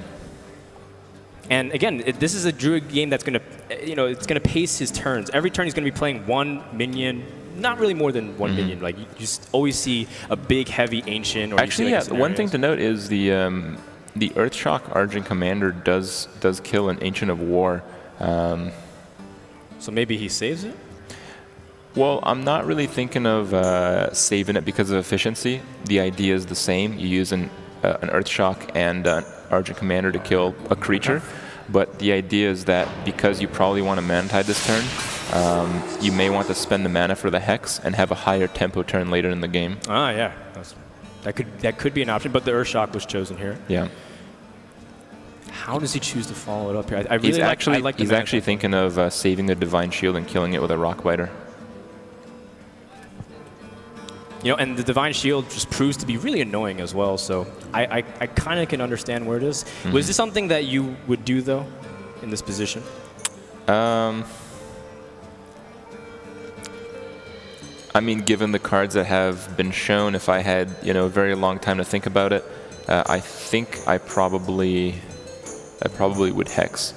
And again, this is a Druid game that's going to, it's going to pace his turns. Every turn he's going to be playing 1 minion, not really more than 1 minion. Like you just always see a big, heavy Ancient. Or actually, yeah. One thing to note is the Earthshock Argent Commander does kill an Ancient of War. So maybe he saves it? Well, I'm not really thinking of saving it because of efficiency. The idea is the same. You use an Earthshock and an Argent Commander to kill a creature, but the idea is that because you probably want to Mana Tide this turn, you may want to spend the mana for the Hex and have a higher tempo turn later in the game. Ah, yeah. That could be an option, but the Earthshock was chosen here. Yeah. How does he choose to follow it up here? He's actually thinking of saving the Divine Shield and killing it with a Rockbiter. And the Divine Shield just proves to be really annoying as well, so I kind of can understand where it is. Was this something that you would do, though, in this position? I mean, given the cards that have been shown, if I had, a very long time to think about it, I think I probably would Hex.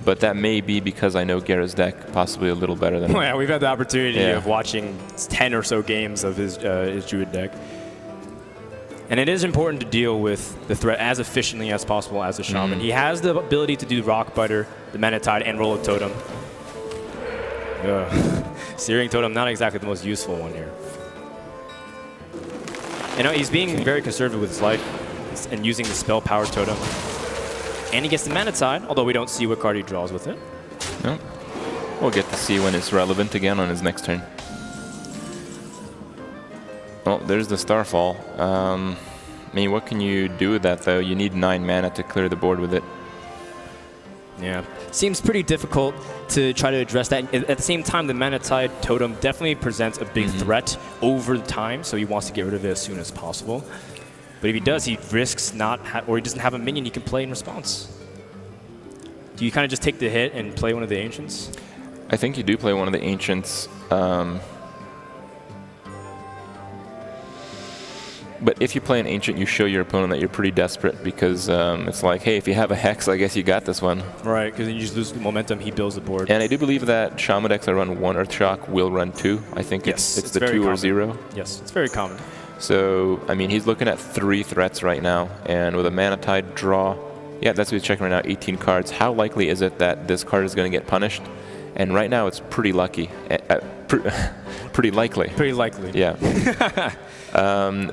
But that may be because I know GAARA's deck possibly a little better than yeah, we've had the opportunity of watching 10 or so games of his Druid deck. And it is important to deal with the threat as efficiently as possible as a Shaman. He has the ability to do Rockbiter, the Mana Tide, and roll a Totem. Searing Totem, not exactly the most useful one here. He's being very conservative with his life and using the Spell Power Totem. And he gets the Mana Tide, although we don't see what card he draws with it. No. We'll get to see when it's relevant again on his next turn. Well, there's the Starfall. I mean, what can you do with that, though? You need 9 mana to clear the board with it. Yeah. Seems pretty difficult to try to address that. At the same time, the Mana Tide Totem definitely presents a big threat over time, so he wants to get rid of it as soon as possible. But if he does, he risks or he doesn't have a minion he can play in response. Do you kind of just take the hit and play one of the Ancients? I think you do play one of the Ancients. But if you play an Ancient, you show your opponent that you're pretty desperate because it's like, hey, if you have a Hex, I guess you got this one. Right, because then you just lose the momentum, he builds the board. And I do believe that Shaman decks that run 1 Earthshock will run 2. I think it's the 2 common. Or 0. Yes, it's very common. So, I mean, he's looking at 3 threats right now, and with a Mana Tide draw, yeah, that's what he's checking right now, 18 cards. How likely is it that this card is going to get punished? And right now, it's pretty lucky. Pretty likely. Pretty likely. Yeah.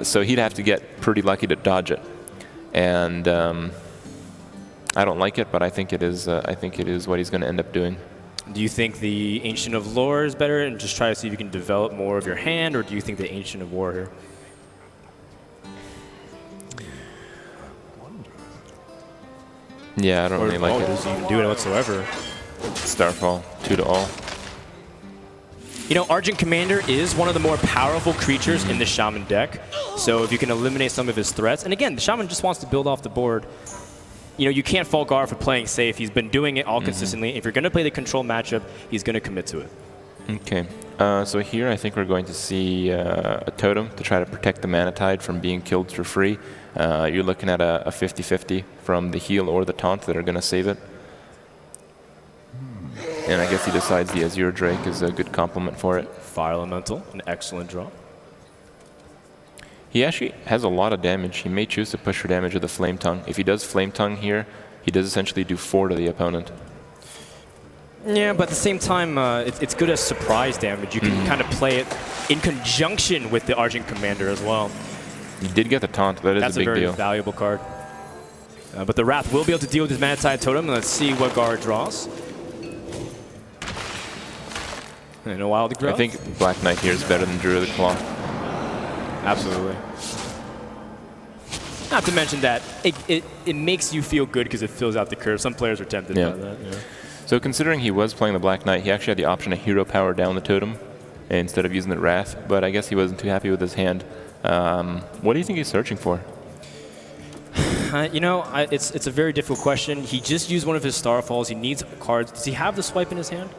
So he'd have to get pretty lucky to dodge it. And I don't like it, but I think it is what he's going to end up doing. Do you think the Ancient of Lore is better and just try to see if you can develop more of your hand, or do you think the Ancient of War here? Yeah, I don't really like it. Does he even do it whatsoever? Starfall, 2 to all. Argent Commander is one of the more powerful creatures in the Shaman deck. So if you can eliminate some of his threats, and again, the Shaman just wants to build off the board. You can't fault GAARA for playing safe. He's been doing it all consistently. If you're going to play the control matchup, he's going to commit to it. Okay. So here I think we're going to see a Totem to try to protect the Mana Tide from being killed for free. You're looking at a 50-50 from the heal or the taunt that are going to save it. And I guess he decides the Azure Drake is a good complement for it. Fire Elemental, an excellent draw. He actually has a lot of damage. He may choose to push for damage with the Flame Tongue. If he does Flame Tongue here, he does essentially do 4 to the opponent. Yeah, but at the same time, it's good as surprise damage. You can kind of play it in conjunction with the Argent Commander as well. You did get the taunt. That is That's a big very deal. valuable card. But the Wrath will be able to deal with his Mana Tide Totem. Let's see what GAARA draws. And a Wild Growth. I think Black Knight here is better than Druid Claw. Absolutely. Not to mention that it makes you feel good because it fills out the curve. Some players are tempted by that. Yeah. So considering he was playing the Black Knight, he actually had the option to hero power down the totem instead of using the Wrath, but I guess he wasn't too happy with his hand. What do you think he's searching for? You know, it's a very difficult question. He just used one of his Starfalls. He needs cards. Does he have the swipe in his hand?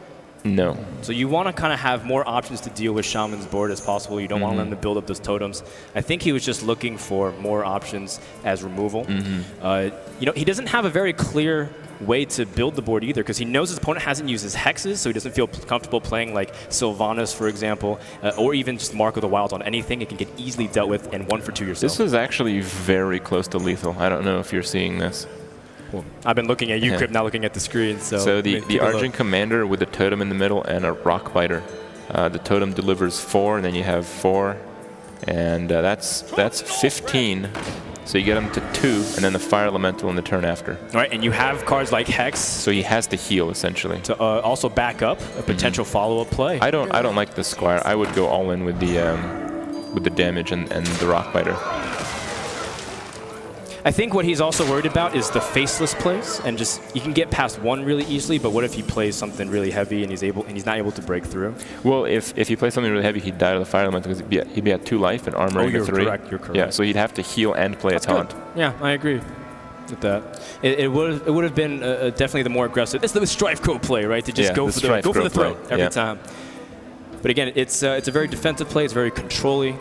No. So you want to kind of have more options to deal with Shaman's board as possible. You don't want him to build up those totems. I think he was just looking for more options as removal. You know, he doesn't have a very clear way to build the board either because he knows his opponent hasn't used his hexes, so he doesn't feel comfortable playing like Sylvanas, for example, or even just Mark of the Wild on anything. It can get easily dealt with and 1 for 2 yourself. This is actually very close to lethal. I don't know if you're seeing this. Well, I've been looking at you, Kripp, not looking at the screen. So the Argent Commander with a totem in the middle and a Rock Biter. The totem delivers 4, and then you have 4, and that's 15. So you get him to 2, and then the Fire Elemental in the turn after. All right, and you have cards like Hex. So he has to heal essentially. To also back up a potential follow-up play. I don't like the Squire. I would go all in with the damage and the Rock Biter. I think what he's also worried about is the faceless plays, and just you can get past 1 really easily. But what if he plays something really heavy and he's not able to break through? Well, if he plays something really heavy, he'd die to the Fire Elemental because he'd be at 2 life and armor into 3. You're correct. Yeah, so he'd have to heal and play a taunt. Good. Yeah, I agree with that. It would have been definitely the more aggressive. It's the Strife Code play, right? To just go for the throat every time. But again, it's a very defensive play. It's very controlling.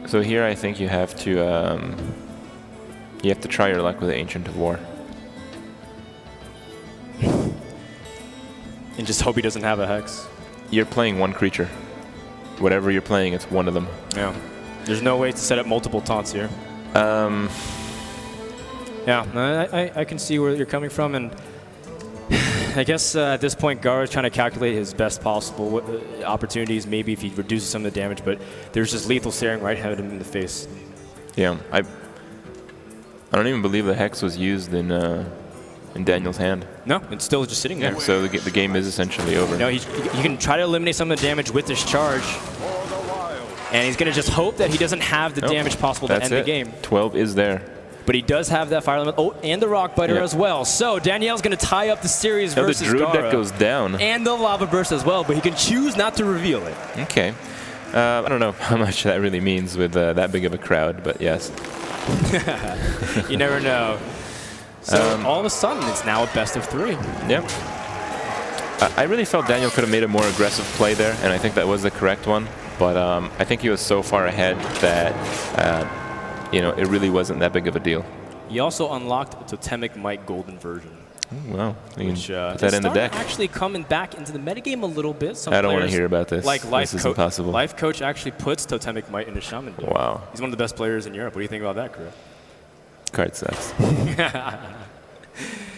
So here I think you have to try your luck with the Ancient of War. And just hope he doesn't have a Hex. You're playing 1 creature. Whatever you're playing, it's 1 of them. Yeah. There's no way to set up multiple taunts here. Yeah, I can see where you're coming from, and I guess at this point, GAARA is trying to calculate his best possible opportunities, maybe if he reduces some of the damage, but there's just lethal staring right at him in the face. Yeah, I don't even believe the Hex was used in Daniel's hand. No, it's still just sitting there. Yeah, so the game is essentially over. No, you can try to eliminate some of the damage with this charge, and he's going to just hope that he doesn't have the damage possible to end the game. 12 is there. But he does have that Fire Element. Oh, and the Rock Biter as well. So Danielle's going to tie up the series versus the Druid GAARA. deck goes down. And the Lava Burst as well, but he can choose not to reveal it. Okay. I don't know how much that really means with that big of a crowd, but yes. You never know. So all of a sudden, it's now a best of 3. Yep. I really felt Daniel could have made a more aggressive play there, and I think that was the correct one. But I think he was so far ahead that you know, it really wasn't that big of a deal. He also unlocked a Totemic Might Golden version. Oh, wow. Which put that in the deck. Actually coming back into the metagame a little bit. I don't want to hear about this. Like this is impossible. Life Coach actually puts Totemic Might into Shaman deck. Wow. He's one of the best players in Europe. What do you think about that, Chris? Card sucks.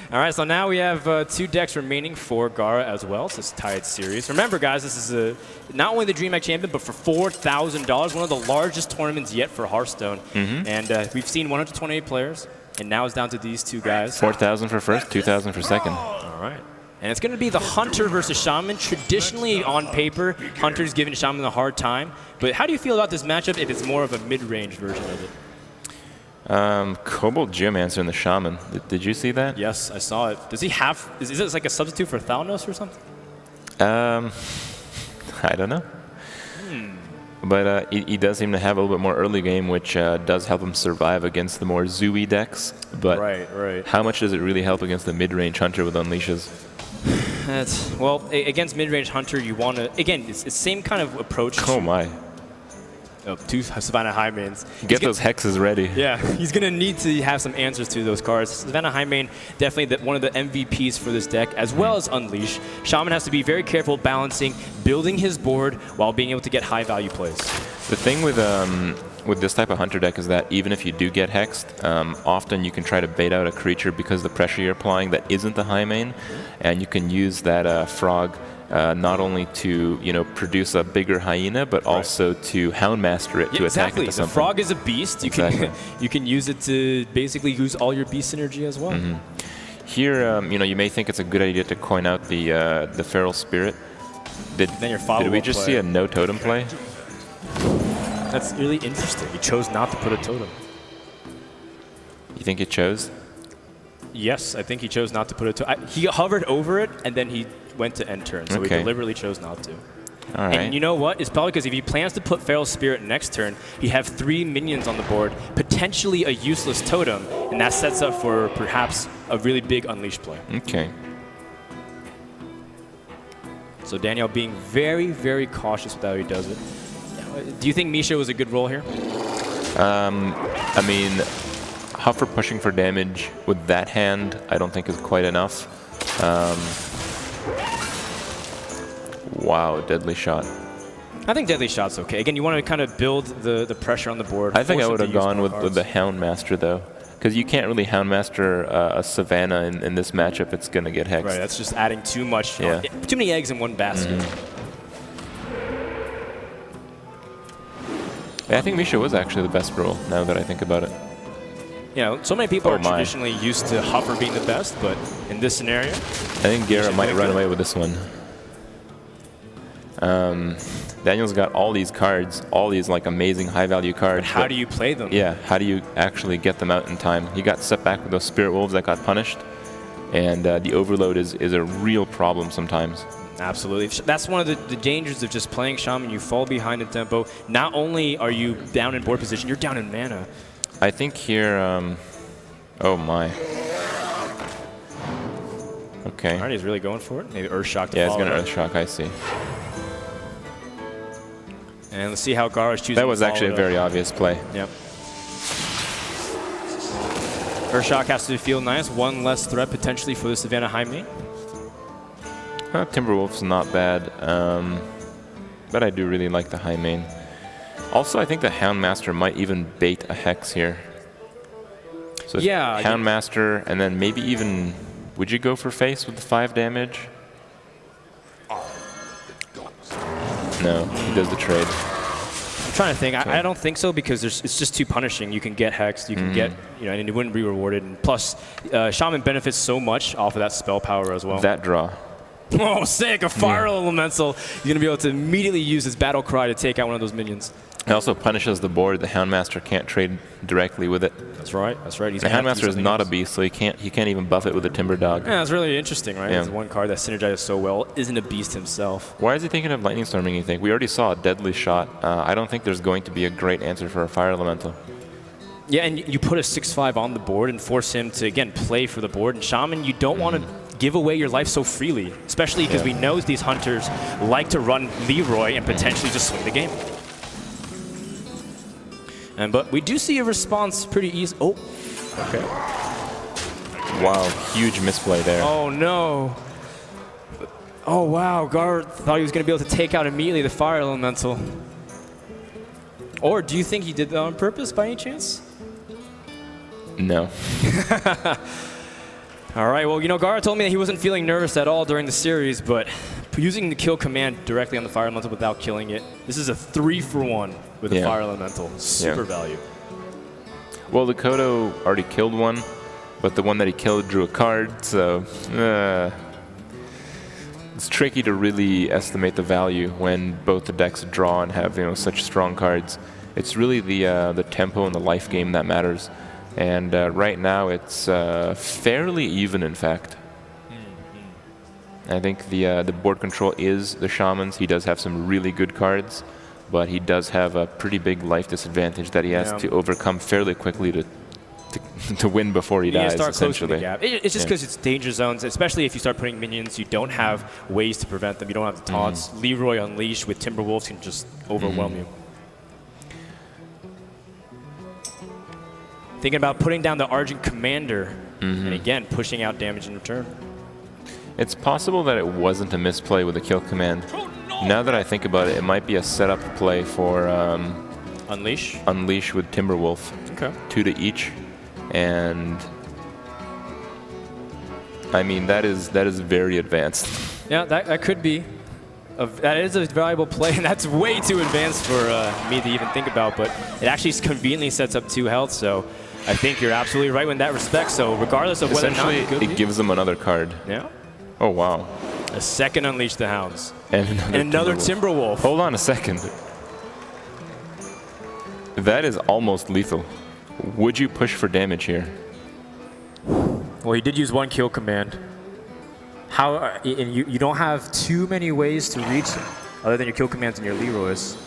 All right, so now we have 2 decks remaining for GAARA as well. It's this tied series. Remember, guys, this is not only the DreamHack Champion, but for $4,000, one of the largest tournaments yet for Hearthstone. And we've seen 128 players, and now it's down to these 2 guys. 4,000 for first, 2,000 for second. All right. And it's going to be the Hunter versus Shaman. Traditionally, on paper, Hunter's giving Shaman a hard time. But how do you feel about this matchup if it's more of a mid-range version of it? Kobold Geomancer in the Shaman. Did you see that? Yes, I saw it. Does he have... Is this like a substitute for Thalnos or something? I don't know. But he does seem to have a little bit more early game, which does help him survive against the more Zooey decks. But how much does it really help against the mid-range Hunter with Unleashes? Well, against mid-range Hunter, you want to... Again, it's the same kind of approach. Oh, my. 2 Savannah Highmanes. Get those hexes ready. Yeah, he's going to need to have some answers to those cards. Savannah Highmane, definitely one of the MVPs for this deck, as well as Unleash. Shaman has to be very careful balancing, building his board while being able to get high-value plays. The thing with with this type of hunter deck is that even if you do get hexed, often you can try to bait out a creature because the pressure you're applying that isn't the high main, and you can use that frog not only to produce a bigger hyena, but also to houndmaster it to attack it to something. The frog is a beast. You can you can use it to basically use all your beast synergy as well. Here, you may think it's a good idea to coin out the feral spirit. Did we just see a no totem play? That's really interesting. He chose not to put a totem. You think it chose? Yes, I think he chose not to put a totem. He hovered over it, and then he went to end turn, so he deliberately chose not to. All right. And you know what? It's probably because if he plans to put Feral Spirit next turn, he have 3 minions on the board, potentially a useless totem, and that sets up for perhaps a really big Unleash play. Okay. So Daniel being very, very cautious with how he does it. Do you think Misha was a good role here? I mean, Huffer pushing for damage with that hand, I don't think is quite enough. Wow, deadly shot. I think deadly shot's okay. Again, you want to kind of build the pressure on the board. I think I would have gone with the Houndmaster though, because you can't really Houndmaster a Savannah in this matchup. It's gonna get hexed. Right, that's just adding too much. Yeah. Too many eggs in one basket. Yeah, I think Misha was actually the best role, now that I think about it. You know, so many people are traditionally used to Huffer being the best, but in this scenario... I think GAARA might run away with this one. Daniel's got all these cards, all these like amazing high-value cards. But how do you play them? Yeah, how do you actually get them out in time? He got set back with those Spirit Wolves that got punished, and the overload is a real problem sometimes. Absolutely. That's one of the dangers of just playing Shaman. You fall behind in tempo. Not only are you down in board position, you're down in mana. I think here, oh my. Okay. All right, he's really going for it. Maybe Earthshock to Yeah, he's follow going to that. Earthshock, I see. And let's see how GAARA's choosing. That was to follow actually a it very up. obvious play. Yep. Earthshock has to feel nice. One less threat potentially for the Savannah high main. Timberwolf's not bad, but I do really like the high main. Also, I think the Houndmaster might even bait a Hex here. So yeah, Houndmaster, and then maybe even, would you go for face with the 5 damage? No, he does the trade. I'm trying to think. I don't think so because it's just too punishing. You can get hexed, you can get, and it wouldn't be rewarded. And plus, Shaman benefits so much off of that spell power as well. That draw. Oh, sick! A Fire Elemental. You're gonna be able to immediately use his Battle Cry to take out one of those minions. It also punishes the board. The Houndmaster can't trade directly with it. That's right. That's right. The Houndmaster is not a beast, so he can't even buff it with a Timber Dog. Yeah, that's really interesting, right? Yeah. It's one card that synergizes so well. Isn't a beast himself. Why is he thinking of Lightning Storming, you think? We already saw a Deadly Shot. I don't think there's going to be a great answer for a Fire Elemental. Yeah, and you put a 6/5 on the board and force him to, again, play for the board. And Shaman, you don't want to give away your life so freely, especially because we know these hunters like to run Leroy and potentially just swing the game. But we do see a response pretty easy. Oh, okay. Wow, huge misplay there. Oh, no. Oh, wow. GAARA thought he was going to be able to take out immediately the Fire Elemental. Or do you think he did that on purpose by any chance? No. All right, well, GAARA told me that he wasn't feeling nervous at all during the series, but using the kill command directly on the Fire Elemental without killing it, this is a 3-for-1 with a Fire Elemental. Super value. Well, the Kodo already killed one, but the one that he killed drew a card, so it's tricky to really estimate the value when both the decks draw and have such strong cards. It's really the tempo and the life game that matters. And right now it's fairly even, in fact. I think the board control is the Shaman's. He does have some really good cards, but he does have a pretty big life disadvantage that he has to overcome fairly quickly to win before he dies, start essentially. Closing the gap. It's just because it's danger zones, especially if you start putting minions, you don't have ways to prevent them. You don't have the taunts. Leroy Unleash with Timberwolves can just overwhelm you. Thinking about putting down the Argent Commander, and again, pushing out damage in return. It's possible that it wasn't a misplay with the kill command. Now that I think about it, it might be a setup play for Unleash? Unleash with Timberwolf. Okay. 2 to each. And I mean, that is very advanced. Yeah, that could be. That is a valuable play, and that's way too advanced for me to even think about, but it actually conveniently sets up 2 health, so I think you're absolutely right in that respect. So regardless of whether or not Essentially, it gives them another card. Yeah. Oh, wow. A second Unleash the Hounds. And another Timberwolf. Hold on a second. That is almost lethal. Would you push for damage here? Well, he did use 1 kill command. And you don't have too many ways to reach him, other than your kill commands and your Leroy's.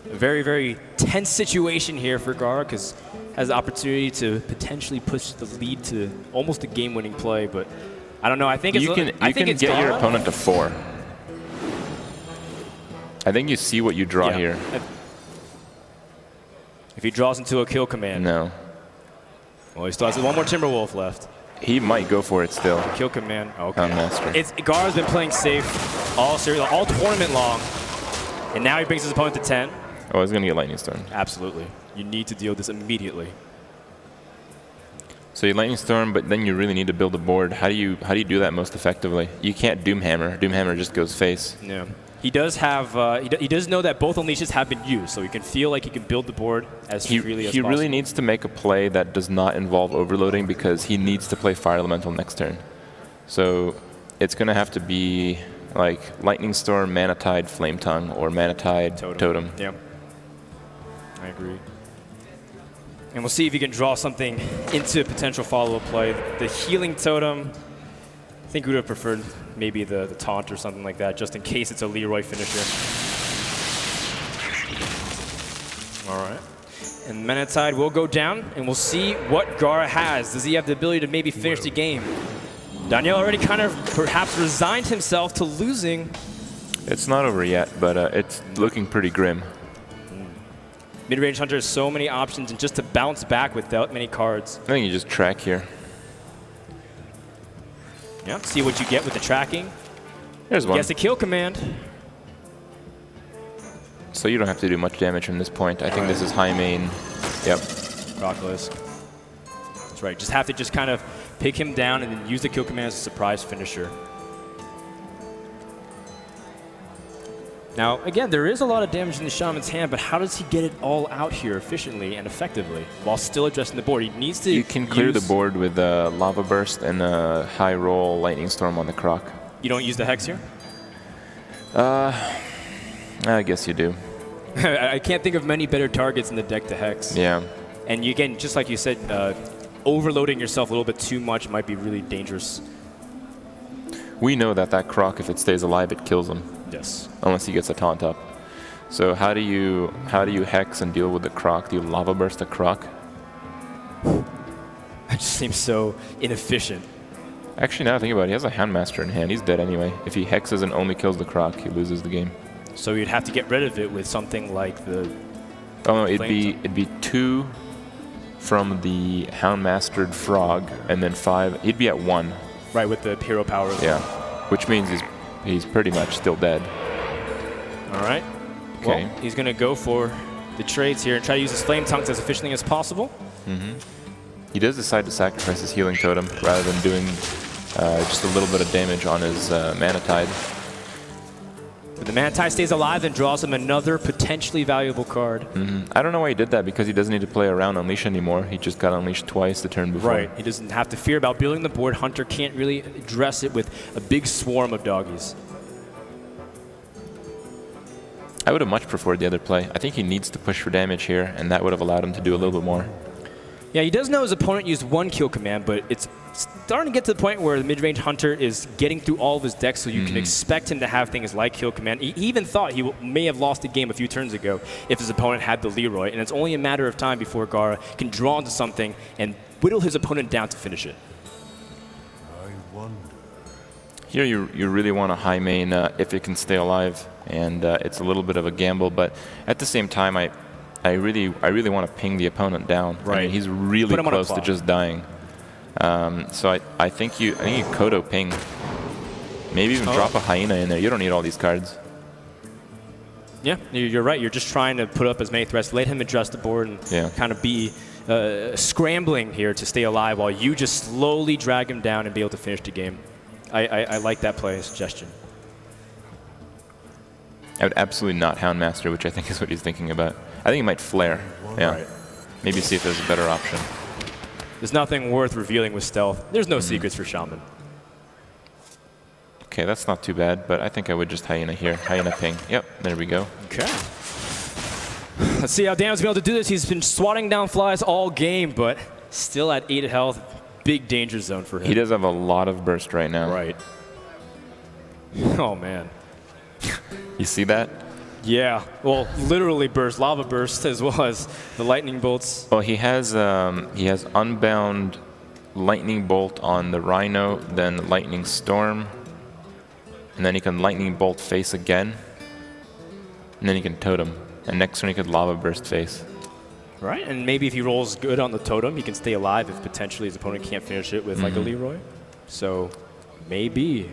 A very, very tense situation here for GAARA, because has the opportunity to potentially push the lead to almost a game-winning play, but I don't know. I think you can get your opponent to 4. I think you see what you draw here. If he draws into a kill command. No. Well, he still has 1 more Timberwolf left. He might go for it still. Kill command. Okay. Master. GAARA's been playing safe all tournament long, and now he brings his opponent to 10. Oh, he's gonna get Lightning Storm. Absolutely. You need to deal with this immediately. So you Lightning Storm, but then you really need to build a board. How do you do that most effectively? You can't Doomhammer. Doomhammer just goes face. Yeah. He does have. He does know that both Unleashes have been used, so he can feel like he can build the board as freely as possible. He really needs to make a play that does not involve overloading, because he needs to play Fire Elemental next turn. So it's going to have to be like Lightning Storm, Mana Tide, Flame Tongue, or Mana Tide, Totem. Yeah, I agree. And we'll see if he can draw something into a potential follow-up play. The Healing Totem, I think we would have preferred maybe the taunt or something like that, just in case it's a Leroy finisher. All right. And Mana Tide will go down, and we'll see what GAARA has. Does he have the ability to maybe finish the game? Daniel already kind of perhaps resigned himself to losing. It's not over yet, but it's looking pretty grim. Mid-range Hunter has so many options, and just to bounce back without many cards. I think you just track here. Yeah, see what you get with the tracking. There's one. Gets a kill command. So you don't have to do much damage from this point. I think this is high main. Yep. Rockless. That's right. Just have to just kind of pick him down and then use the kill command as a surprise finisher. Now, again, there is a lot of damage in the Shaman's hand, but how does he get it all out here efficiently and effectively while still addressing the board? He needs to. You can clear the board with a Lava Burst and a high roll Lightning Storm on the Croc. You don't use the Hex here? I guess you do. I can't think of many better targets in the deck to Hex. Yeah. And you, again, just like you said, overloading yourself a little bit too much might be really dangerous. We know that Croc, if it stays alive, it kills him. Yes. Unless he gets a taunt up. So how do you Hex and deal with the Croc? Do you Lava Burst the Croc? That just seems so inefficient. Actually, now I think about it, he has a Houndmaster in hand. He's dead anyway. If he Hexes and only kills the Croc, he loses the game. So you'd have to get rid of it with something like the... Oh no, it'd be 2 from the Houndmastered Frog, and then 5. He'd be at 1. Right, with the hero power. Yeah, which means he's pretty much still dead. All right. Okay. Well, he's going to go for the trades here and try to use his Flame Tongues as efficiently as possible. Mm-hmm. He does decide to sacrifice his Healing Totem rather than doing just a little bit of damage on his Mana Tide. But the Mana Tide stays alive and draws him another potentially valuable card. Mm-hmm. I don't know why he did that, because he doesn't need to play around Unleash anymore. He just got Unleashed twice the turn before. Right. He doesn't have to fear about building the board. Hunter can't really address it with a big swarm of doggies. I would have much preferred the other play. I think he needs to push for damage here, and that would have allowed him to do a little bit more. Yeah, he does know his opponent used 1 kill command, but it's starting to get to the point where the mid-range Hunter is getting through all of his decks, so you can expect him to have things like kill command. He even thought he may have lost the game a few turns ago if his opponent had the Leroy, and it's only a matter of time before GAARA can draw into something and whittle his opponent down to finish it. Here you really want to high main if it can stay alive, and it's a little bit of a gamble, but at the same time I really want to ping the opponent down. Right. I mean, he's really close to just dying. So I think you Kodo ping. Maybe even drop a hyena in there. You don't need all these cards. Yeah, you're right. You're just trying to put up as many threats. Let him address the board and kind of be scrambling here to stay alive while you just slowly drag him down and be able to finish the game. I like that play suggestion. I would absolutely not Houndmaster, which I think is what he's thinking about. I think he might Flare. Yeah. Right. Maybe see if there's a better option. There's nothing worth revealing with stealth. There's no secrets for Shaman. Okay, that's not too bad, but I think I would just Hyena here. Hyena ping. Yep, there we go. Okay. Let's see how Dan's been able to do this. He's been swatting down flies all game, but still at 8 health. Big danger zone for him. He does have a lot of burst right now. Right. Oh, man. You see that? Yeah. Well, literally burst, lava burst, as well as the lightning bolts. Well, he has Unbound Lightning Bolt on the Rhino, then Lightning Storm, and then he can Lightning Bolt face again, and then he can Totem, and next turn he could Lava Burst face. Right, and maybe if he rolls good on the Totem, he can stay alive if potentially his opponent can't finish it with like a Leroy. So maybe.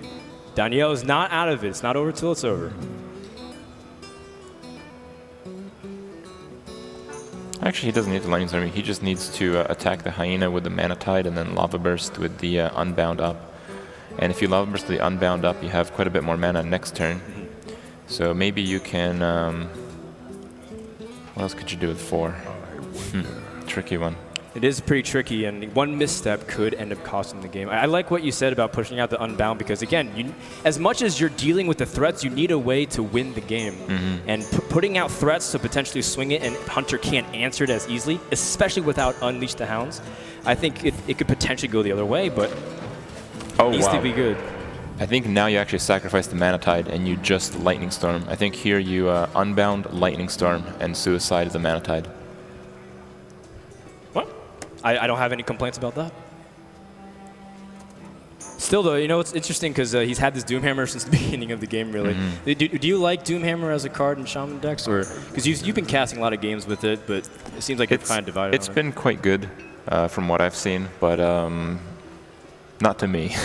Danielle is not out of it. It's not over till it's over. Actually, he doesn't need the Lightning Storm. He just needs to attack the Hyena with the Mana Tide and then Lava Burst with the Unbound up. And if you Lava Burst the Unbound up, you have quite a bit more mana next turn. So maybe you can... what else could you do with 4? Tricky one. It is pretty tricky, and one misstep could end up costing the game. I like what you said about pushing out the Unbound, because again, as much as you're dealing with the threats, you need a way to win the game. And putting out threats to potentially swing it and Hunter can't answer it as easily, especially without Unleash the Hounds, I think it could potentially go the other way, but it needs to be good. I think now you actually sacrifice the Mana Tide and you just Lightning Storm. I think here you Unbound, Lightning Storm, and Suicide the Mana Tide. I don't have any complaints about that. Still, though, you know, it's interesting because he's had this Doomhammer since the beginning of the game, really. Do you like Doomhammer as a card in Shaman decks? Or because you've been casting a lot of games with it, but it seems like it's kind of divided. It's been quite good from what I've seen, but not to me.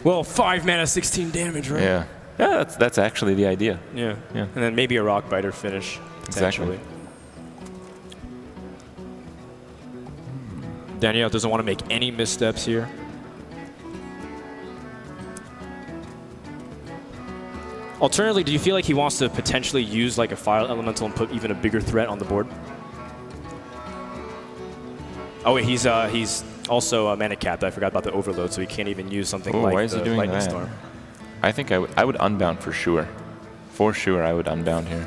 Well, 5 mana, 16 damage, right? Yeah. Yeah, that's actually the idea. Yeah. And then maybe a Rockbiter finish, potentially. Exactly. Danielle doesn't want to make any missteps here. Alternatively, do you feel like he wants to potentially use like a Fire Elemental and put even a bigger threat on the board? Oh wait, he's also mana capped. I forgot about the Overload, so he can't even use something like the Lightning Storm. I think I would Unbound for sure. For sure, I would Unbound here.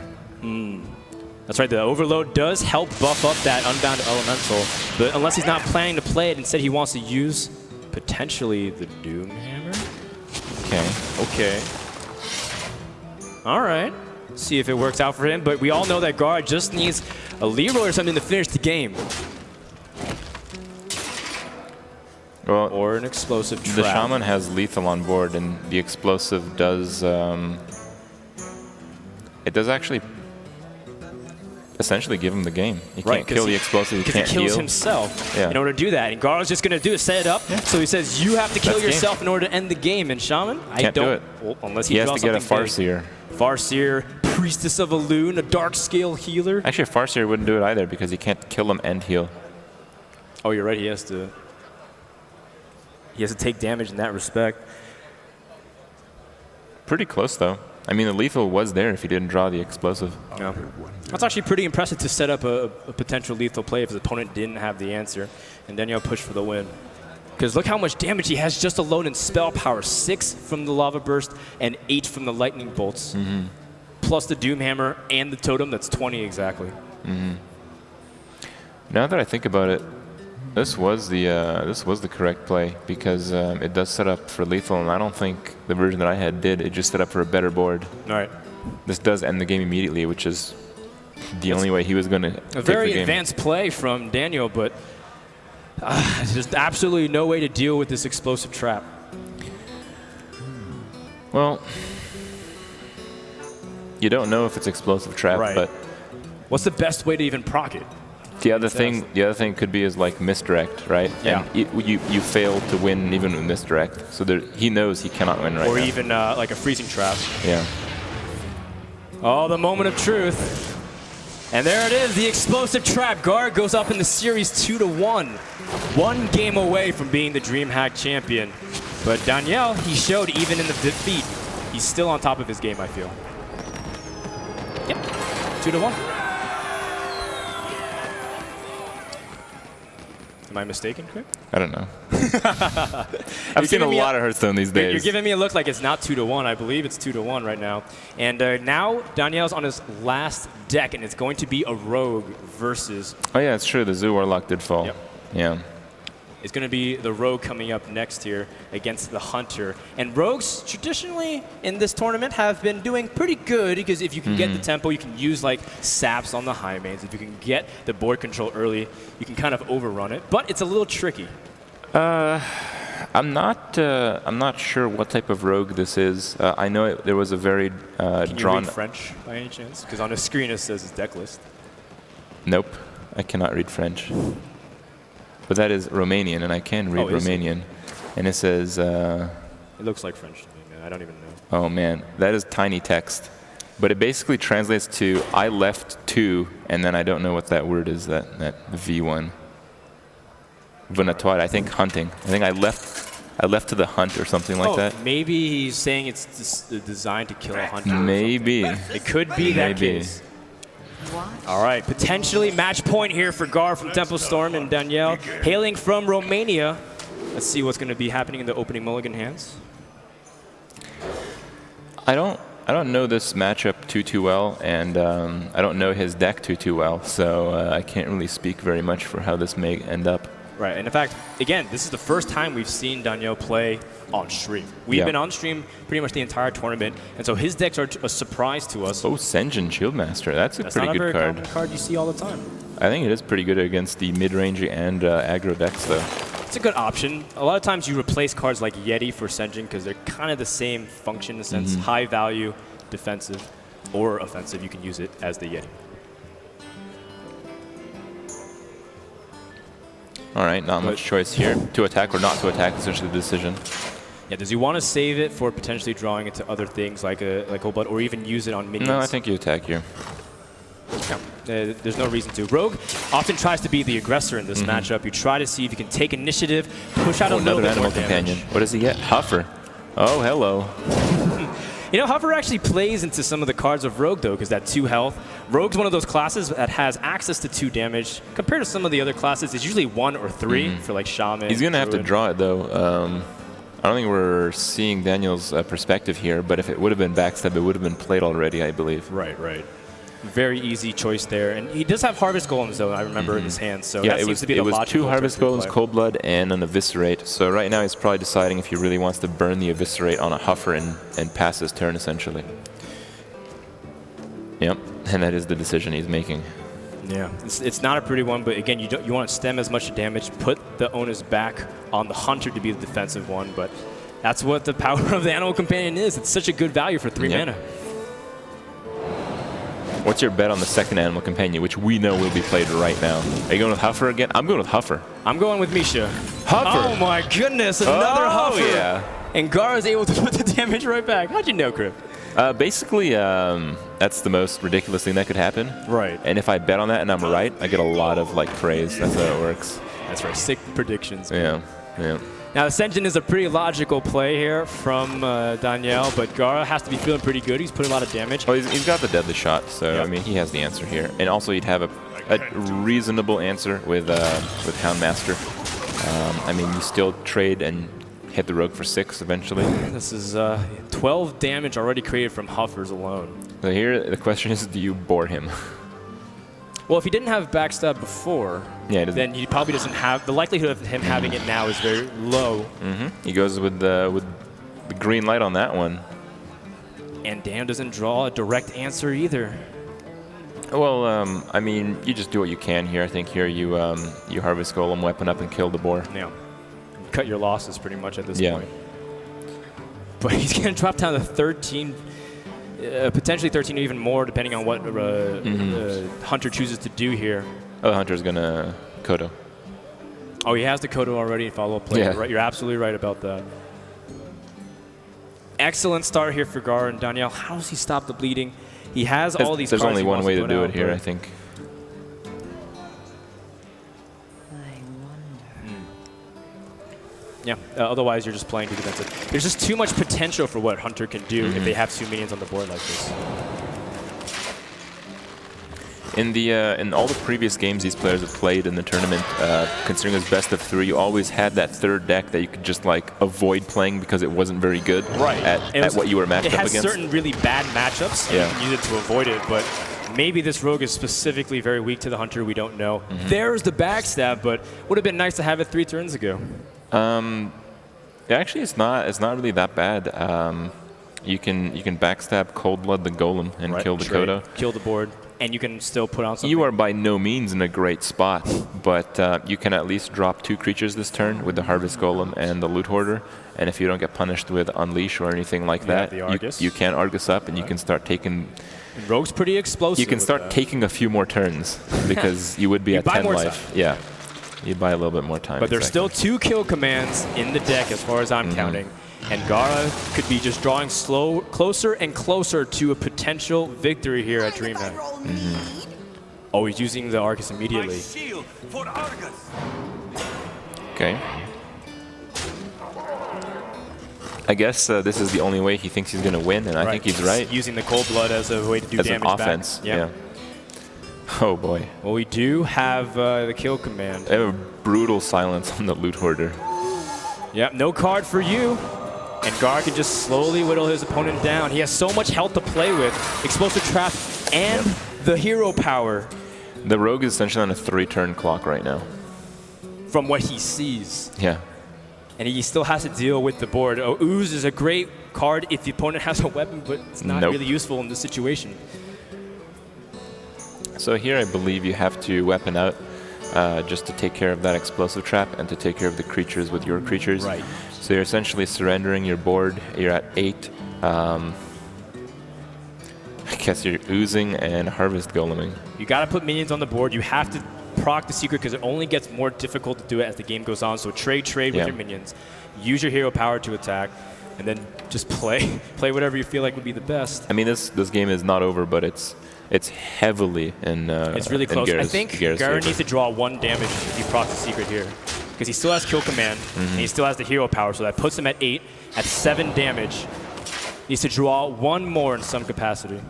That's right, the Overload does help buff up that Unbound Elemental, but unless he's not planning to play it, instead he wants to use potentially the Doomhammer. Okay. All right. See if it works out for him, but we all know that GAARA just needs a Leroy or something to finish the game. Well, or an Explosive Trap. The Shaman has Lethal on board, and the Explosive does... it does actually essentially give him the game. You can't kill the Explosive, you can't heal. He kills himself in order to do that. And GAARA's just going to do is set it up. So he says, you have to kill yourself in order to end the game. And Shaman, can't do it. Well, unless he has to get a Farseer. Farseer, Priestess of Elune, a Dark Scale Healer. Actually, a Farseer wouldn't do it either because he can't kill him and heal. Oh, you're right. He has to take damage in that respect. Pretty close, though. I mean, the lethal was there if he didn't draw the Explosive. Yeah. That's actually pretty impressive to set up a potential lethal play if his opponent didn't have the answer. And then you'll push for the win. Because look how much damage he has just alone in spell power. 6 from the Lava Burst and 8 from the Lightning Bolts. Plus the Doomhammer and the Totem, that's 20 exactly. Now that I think about it, this was the correct play because it does set up for lethal, and I don't think the version that I had did. It just set up for a better board. All right. This does end the game immediately, which is the only way he was going to take the game. A very advanced play from Daniel, but there's absolutely no way to deal with this Explosive Trap. Well, you don't know if it's Explosive Trap, but what's the best way to even proc it? The other thing could be is like misdirect, right? Yeah. And you fail to win even with misdirect. So he knows he cannot win right now. Or even like a freezing trap. Yeah. Oh, the moment of truth. And there it is, the explosive trap. GAARA goes up in the series 2-1. One game away from being the DreamHack champion. But Daniel, he showed even in the defeat, he's still on top of his game, I feel. Yep, 2-1. Am I mistaken, Kripp? I don't know. I've seen a lot of Hearthstone these days. You're giving me a look like it's not 2-1. I believe it's 2-1 right now. And now Daniel's on his last deck, and it's going to be a rogue versus. Oh yeah, it's true. The Zoo Warlock did fall. Yep. Yeah. It's going to be the rogue coming up next here against the hunter. And rogues traditionally in this tournament have been doing pretty good because if you can get the tempo, you can use like saps on the high mains. If you can get the board control early, you can kind of overrun it. But it's a little tricky. I'm not sure what type of rogue this is. I know there was a very Can drawn. you read French by any chance? Because on the screen it says it's deck list. Nope, I cannot read French. But that is Romanian, and I can read Romanian. And it says. It looks like French to me, man. I don't even know. Oh man, that is tiny text. But it basically translates to I left 2, and then I don't know what that word is. That V1. Venatoire, I think hunting. I think I left to the hunt or something like that. Maybe he's saying it's designed to kill a hunter. Maybe. It could be that case. All right, potentially match point here for GAARA from Temple Storm and Daniel, hailing from Romania. Let's see what's going to be happening in the opening mulligan hands. I don't know this matchup too well, and I don't know his deck too well, so I can't really speak very much for how this may end up. Right, and in fact, again, this is the first time we've seen Daniel play on stream. We've been on stream pretty much the entire tournament, and so his decks are a surprise to us. Oh, Senjin Shieldmaster, that's a pretty good card. That's not a very common card you see all the time. I think it is pretty good against the mid-range and aggro decks, though. It's a good option. A lot of times you replace cards like Yeti for Senjin because they're kind of the same function in a sense. High value, defensive, or offensive. You can use it as the Yeti. All right, not much choice here. To attack or not to attack is essentially the decision. Yeah, does he want to save it for potentially drawing it to other things like Old Blood, or even use it on minions? No, I think you attack here. No, there's no reason to. Rogue often tries to be the aggressor in this matchup. You try to see if you can take initiative, push out a little bit more companion. damage. What does he get? Huffer. Oh, hello. You know, Huffer actually plays into some of the cards of Rogue, though, because that 2 health. Rogue's one of those classes that has access to 2 damage. Compared to some of the other classes, it's usually 1 or 3 for, like, Shaman. He's going to have to Druid. draw it, though. I don't think we're seeing Daniel's perspective here, but if it would have been backstab, it would have been played already, I believe. Right. Very easy choice there. And he does have Harvest Golems, though, I remember, in his hands. So yeah, that seems to be the logical 2 Harvest choice to Golems, play. Cold Blood, and an Eviscerate. So right now he's probably deciding if he really wants to burn the Eviscerate on a Huffer and pass his turn, essentially. Yep, and that is the decision he's making. Yeah, it's not a pretty one, but again, you want to stem as much damage, put the onus back on the Hunter to be the defensive one, but that's what the power of the Animal Companion is. It's such a good value for 3 mana. What's your bet on the second Animal Companion, which we know will be played right now? Are you going with Huffer again? I'm going with Huffer. I'm going with Misha. Huffer! Oh my goodness, another Huffer! Yeah. And GAARA is able to put the damage right back. How'd you know, Kripp? Basically, that's the most ridiculous thing that could happen. Right. And if I bet on that and I'm right, I get a lot of praise. That's how it works. That's right, sick predictions. Yeah. Now, Ascension is a pretty logical play here from Daniel, but GAARA has to be feeling pretty good. He's putting a lot of damage. Oh, he's got the deadly shot, so I mean, he has the answer here. And also, he'd have a reasonable answer with Houndmaster. I mean, you still trade and hit the rogue for 6 eventually. This is 12 damage already created from Huffers alone. So here, the question is, do you bore him? Well, if he didn't have backstab before, then he probably doesn't have... The likelihood of him having it now is very low. He goes with the green light on that one. And Dan doesn't draw a direct answer either. Well, I mean, you just do what you can here. I think here you Harvest Golem, weapon up, and kill the boar. Yeah. Cut your losses pretty much at this point. But he's going to drop down to 13... potentially 13 or even more, depending on what Hunter chooses to do here. Oh, the Hunter's gonna Kodo. Oh, he has the Kodo already in follow-up play. Yeah. Right, you're absolutely right about that. Excellent start here for GAARA and Daniel. How does he stop the bleeding? He has all these There's cards only he one wants way to put do out, it here, but- I think. Yeah, otherwise you're just playing too defensive. There's just too much potential for what Hunter can do if they have 2 minions on the board like this. In all the previous games these players have played in the tournament, considering it was best of 3, you always had that third deck that you could just like avoid playing because it wasn't very good at what you were matched up against. It has certain really bad matchups, and you can use it to avoid it, but maybe this rogue is specifically very weak to the Hunter, we don't know. There's the backstab, but would have been nice to have it 3 turns ago. Actually, it's not really that bad. You can backstab Cold Blood the Golem and kill the Kodo. Kill the board, and you can still put on something. You are by no means in a great spot, but you can at least drop 2 creatures this turn with the Harvest Golem and the Loot Hoarder, and if you don't get punished with Unleash or anything like that, you can Argus up and you can start taking... And Rogue's pretty explosive. You can start taking a few more turns because you would be at 10 life. Time. Yeah. You buy a little bit more time. But there's still 2 kill commands in the deck as far as I'm counting. And GAARA could be just drawing closer and closer to a potential victory here at DreamHack. Oh, he's using the Argus immediately. Okay. I guess this is the only way he thinks he's going to win, and I think he's right. Using the Cold Blood as a way to do as damage an offense. back. Yeah. Oh boy. Well, we do have the kill command. They have a brutal silence on the Loot Hoarder. Yep, no card for you. And GAARA can just slowly whittle his opponent down. He has so much health to play with. Explosive Trap and the hero power. The Rogue is essentially on a 3-turn clock right now. From what he sees. Yeah. And he still has to deal with the board. Oh, Ooze is a great card if the opponent has a weapon, but it's not really useful in this situation. So here I believe you have to weapon out just to take care of that Explosive Trap and to take care of the creatures with your creatures. Right. So you're essentially surrendering your board. You're at 8. I guess you're oozing and Harvest Goleming. You got to put minions on the board. You have to proc the secret because it only gets more difficult to do it as the game goes on. So trade with your minions. Use your hero power to attack. And then just play whatever you feel like would be the best. I mean, this game is not over, but it's heavily in it's really close. I think GAARA needs to draw 1 damage if he procs the secret here. Because he still has kill command, and he still has the hero power, so that puts him at 8, at 7 damage. Needs to draw 1 more in some capacity.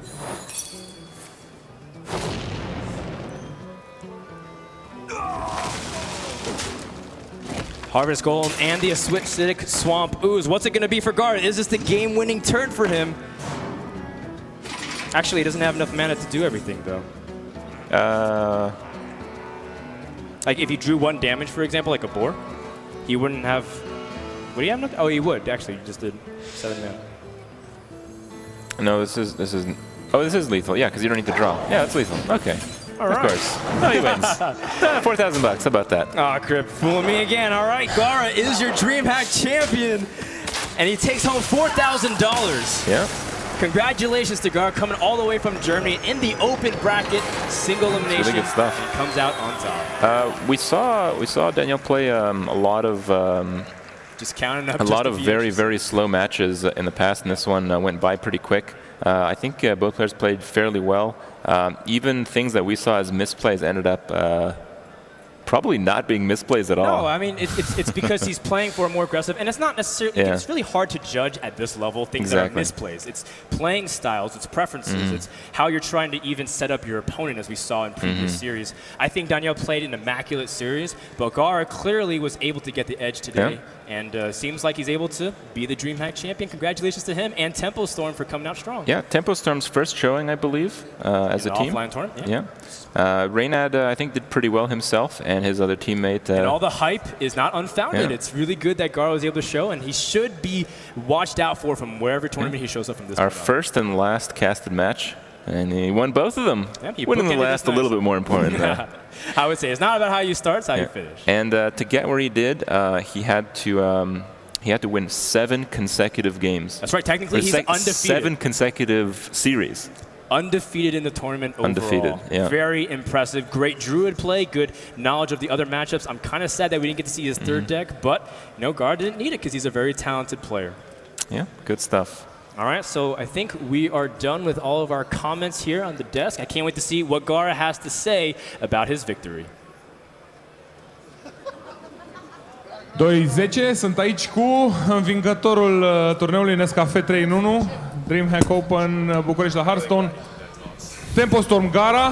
Harvest Golem and the Acidic Swamp Ooze. What's it going to be for GAARA? Is this the game-winning turn for him? Actually, he doesn't have enough mana to do everything, though. Like, if he drew 1 damage, for example, like a boar, he wouldn't have... Would he have enough? Oh, he would, actually. He just did 7 mana. No, this is... Oh, this is lethal. Yeah, because you don't need to draw. Yeah, it's lethal. Okay. All right. Of course. Oh, he wins. $4,000 bucks. How about that? Aw, Kripp, fooling me again. All right, GAARA is your DreamHack champion, and he takes home $4,000. Yeah. Congratulations to GAARA, coming all the way from Germany in the open bracket, single elimination. Really good stuff. And comes out on top. We saw Daniel play a lot of just counting up. A lot of very slow matches in the past, and this one went by pretty quick. I think both players played fairly well. Even things that we saw as misplays ended up probably not being misplays at all. No, I mean, it's because he's playing for a more aggressive, and it's not necessarily, it's really hard to judge at this level things that are misplays. It's playing styles, it's preferences, it's how you're trying to even set up your opponent, as we saw in previous series. I think Daniel played an immaculate series, but GAARA clearly was able to get the edge today, and seems like he's able to be the DreamHack champion. Congratulations to him and Tempo Storm for coming out strong. Yeah, Tempo Storm's first showing, I believe, as a team. Offline tournament, yeah. Reynad, I think, did pretty well himself and his other teammate. And all the hype is not unfounded. It's really good that GAARA was able to show, and he should be watched out for from wherever tournament he shows up from this Our point on. first and last casted match, and he won both of them. Yep, winning the last a little bit more important. I would say it's not about how you start, it's how you finish. And to get where he did, he had to win 7 consecutive games. That's right. Technically, he's undefeated. 7 consecutive series. undefeated in the tournament overall. Undefeated, yeah. Very impressive. Great Druid play, good knowledge of the other matchups. I'm kind of sad that we didn't get to see his third deck, but GAARA didn't need it because he's a very talented player. Yeah, good stuff. All right, so I think we are done with all of our comments here on the desk. I can't wait to see what GAARA has to say about his victory. 2-10, sunt aici cu învingătorul turneului NESCAFE 3-1, DreamHack Open București la Hearthstone. Tempo Storm GAARA,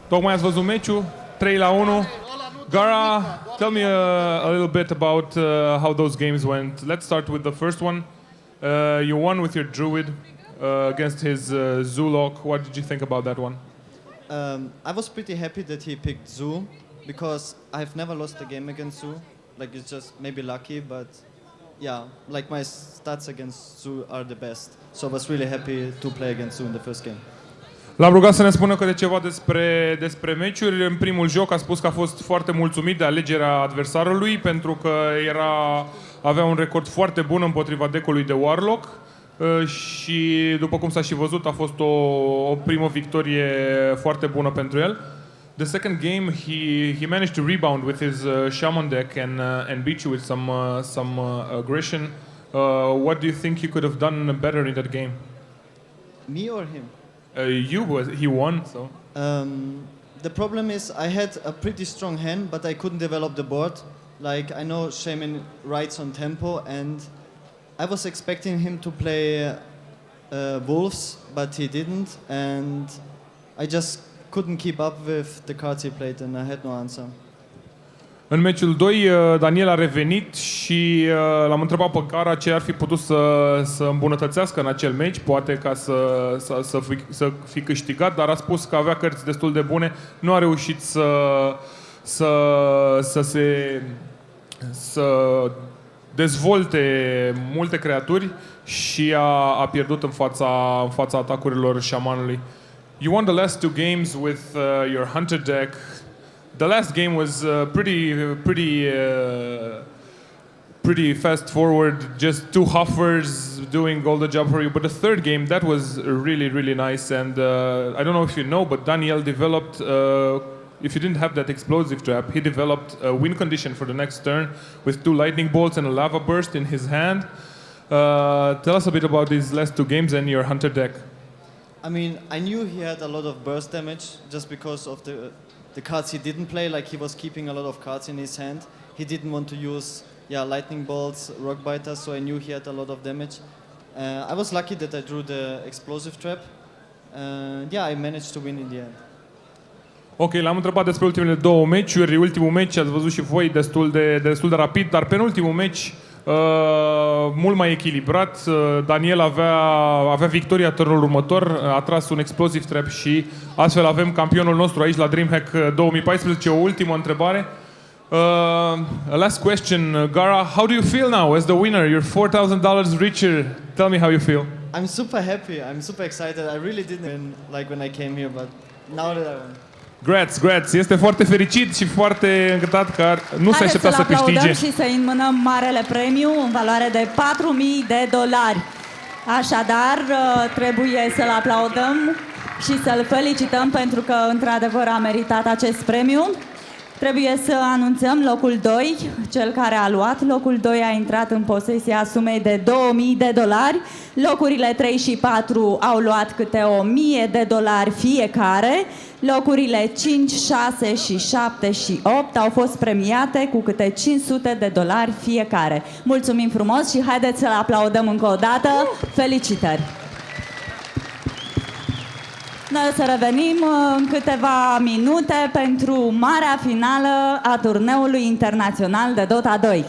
tocmai ați văzut meciul, 3-1. GAARA, tell me a little bit about how those games went. Let's start with the first one. You won with your Druid against his Warlock. What did you think about that one? I was pretty happy that he picked Chou because I've never lost a game against Chou. Like, it's just maybe lucky, but yeah, like my stats against Chou are the best. So I was really happy to play against Chou in the first game. L-am rugat să ne spună câte ceva despre meciuri. În primul joc a spus că a fost foarte mulțumit de alegerea adversarului pentru că avea un record foarte bun împotriva deck-ului de Warlock și după cum s-a și văzut a fost o primă victorie foarte bună pentru el. The second game he managed to rebound with his Shaman deck and beat you with some aggression. What do you think you could have done better in that game? Me or him? He won, so. The problem is I had a pretty strong hand, but I couldn't develop the board. Like, I know Shaman rides on tempo, and I was expecting him to play wolves, but he didn't, and I just couldn't keep up with the cards he played, and I had no answer. În meciul 2, Daniel a revenit și l-am întrebat pe GAARA ce ar fi putut să îmbunătățească în acel meci, poate ca să fi câștigat, dar a spus că avea cărți destul de bune, nu a reușit să dezvolte multe creaturi și a pierdut în fața atacurilor șamanului. You won the last 2 games with your Hunter deck. The last game was pretty fast forward, just 2 Huffers doing all the job for you. But the third game, that was really nice. And I don't know if you know, but Daniel developed, if you didn't have that explosive trap, he developed a win condition for the next turn with 2 lightning bolts and a lava burst in his hand. Tell us a bit about these last 2 games and your Hunter deck. I mean, I knew he had a lot of burst damage just because of the cards he didn't play. Like, he was keeping a lot of cards in his hand. He didn't want to use lightning bolts, rock biters, so I knew he had a lot of damage. I was lucky that I drew the explosive trap. I managed to win in the end. Ok, l-am întrebat despre ultimele 2 meciuri. Ultimul meci ați văzut și voi destul de rapid, dar penultimul meci mult mai echilibrat. Daniel avea victoria turnul următor, a tras un explosive trap și astfel avem campionul nostru aici la DreamHack 2014. O ultimă întrebare. A last question, GAARA, how do you feel now as the winner? You're $4,000 richer. Tell me how you feel. I'm super happy. I'm super excited. I really didn't win like when I came here, but now that I won. Congrats. Este foarte fericit și foarte încântat că nu se aștepta să câștige. Haideți să-l aplaudăm și să-i înmânăm marele premiu în valoare de $4.000. Așadar, trebuie să-l aplaudăm și să-l felicităm pentru că, într-adevăr, a meritat acest premiu. Trebuie să anunțăm locul 2, cel care a luat. Locul 2 a intrat în posesia sumei de $2.000. Locurile 3 și 4 au luat câte $1.000 fiecare. Locurile 5, 6 și 7 și 8 au fost premiate cu câte $500 fiecare. Mulțumim frumos și haideți să-l aplaudăm încă o dată. Felicitări! Noi o să revenim în câteva minute pentru marea finală a turneului internațional de Dota 2.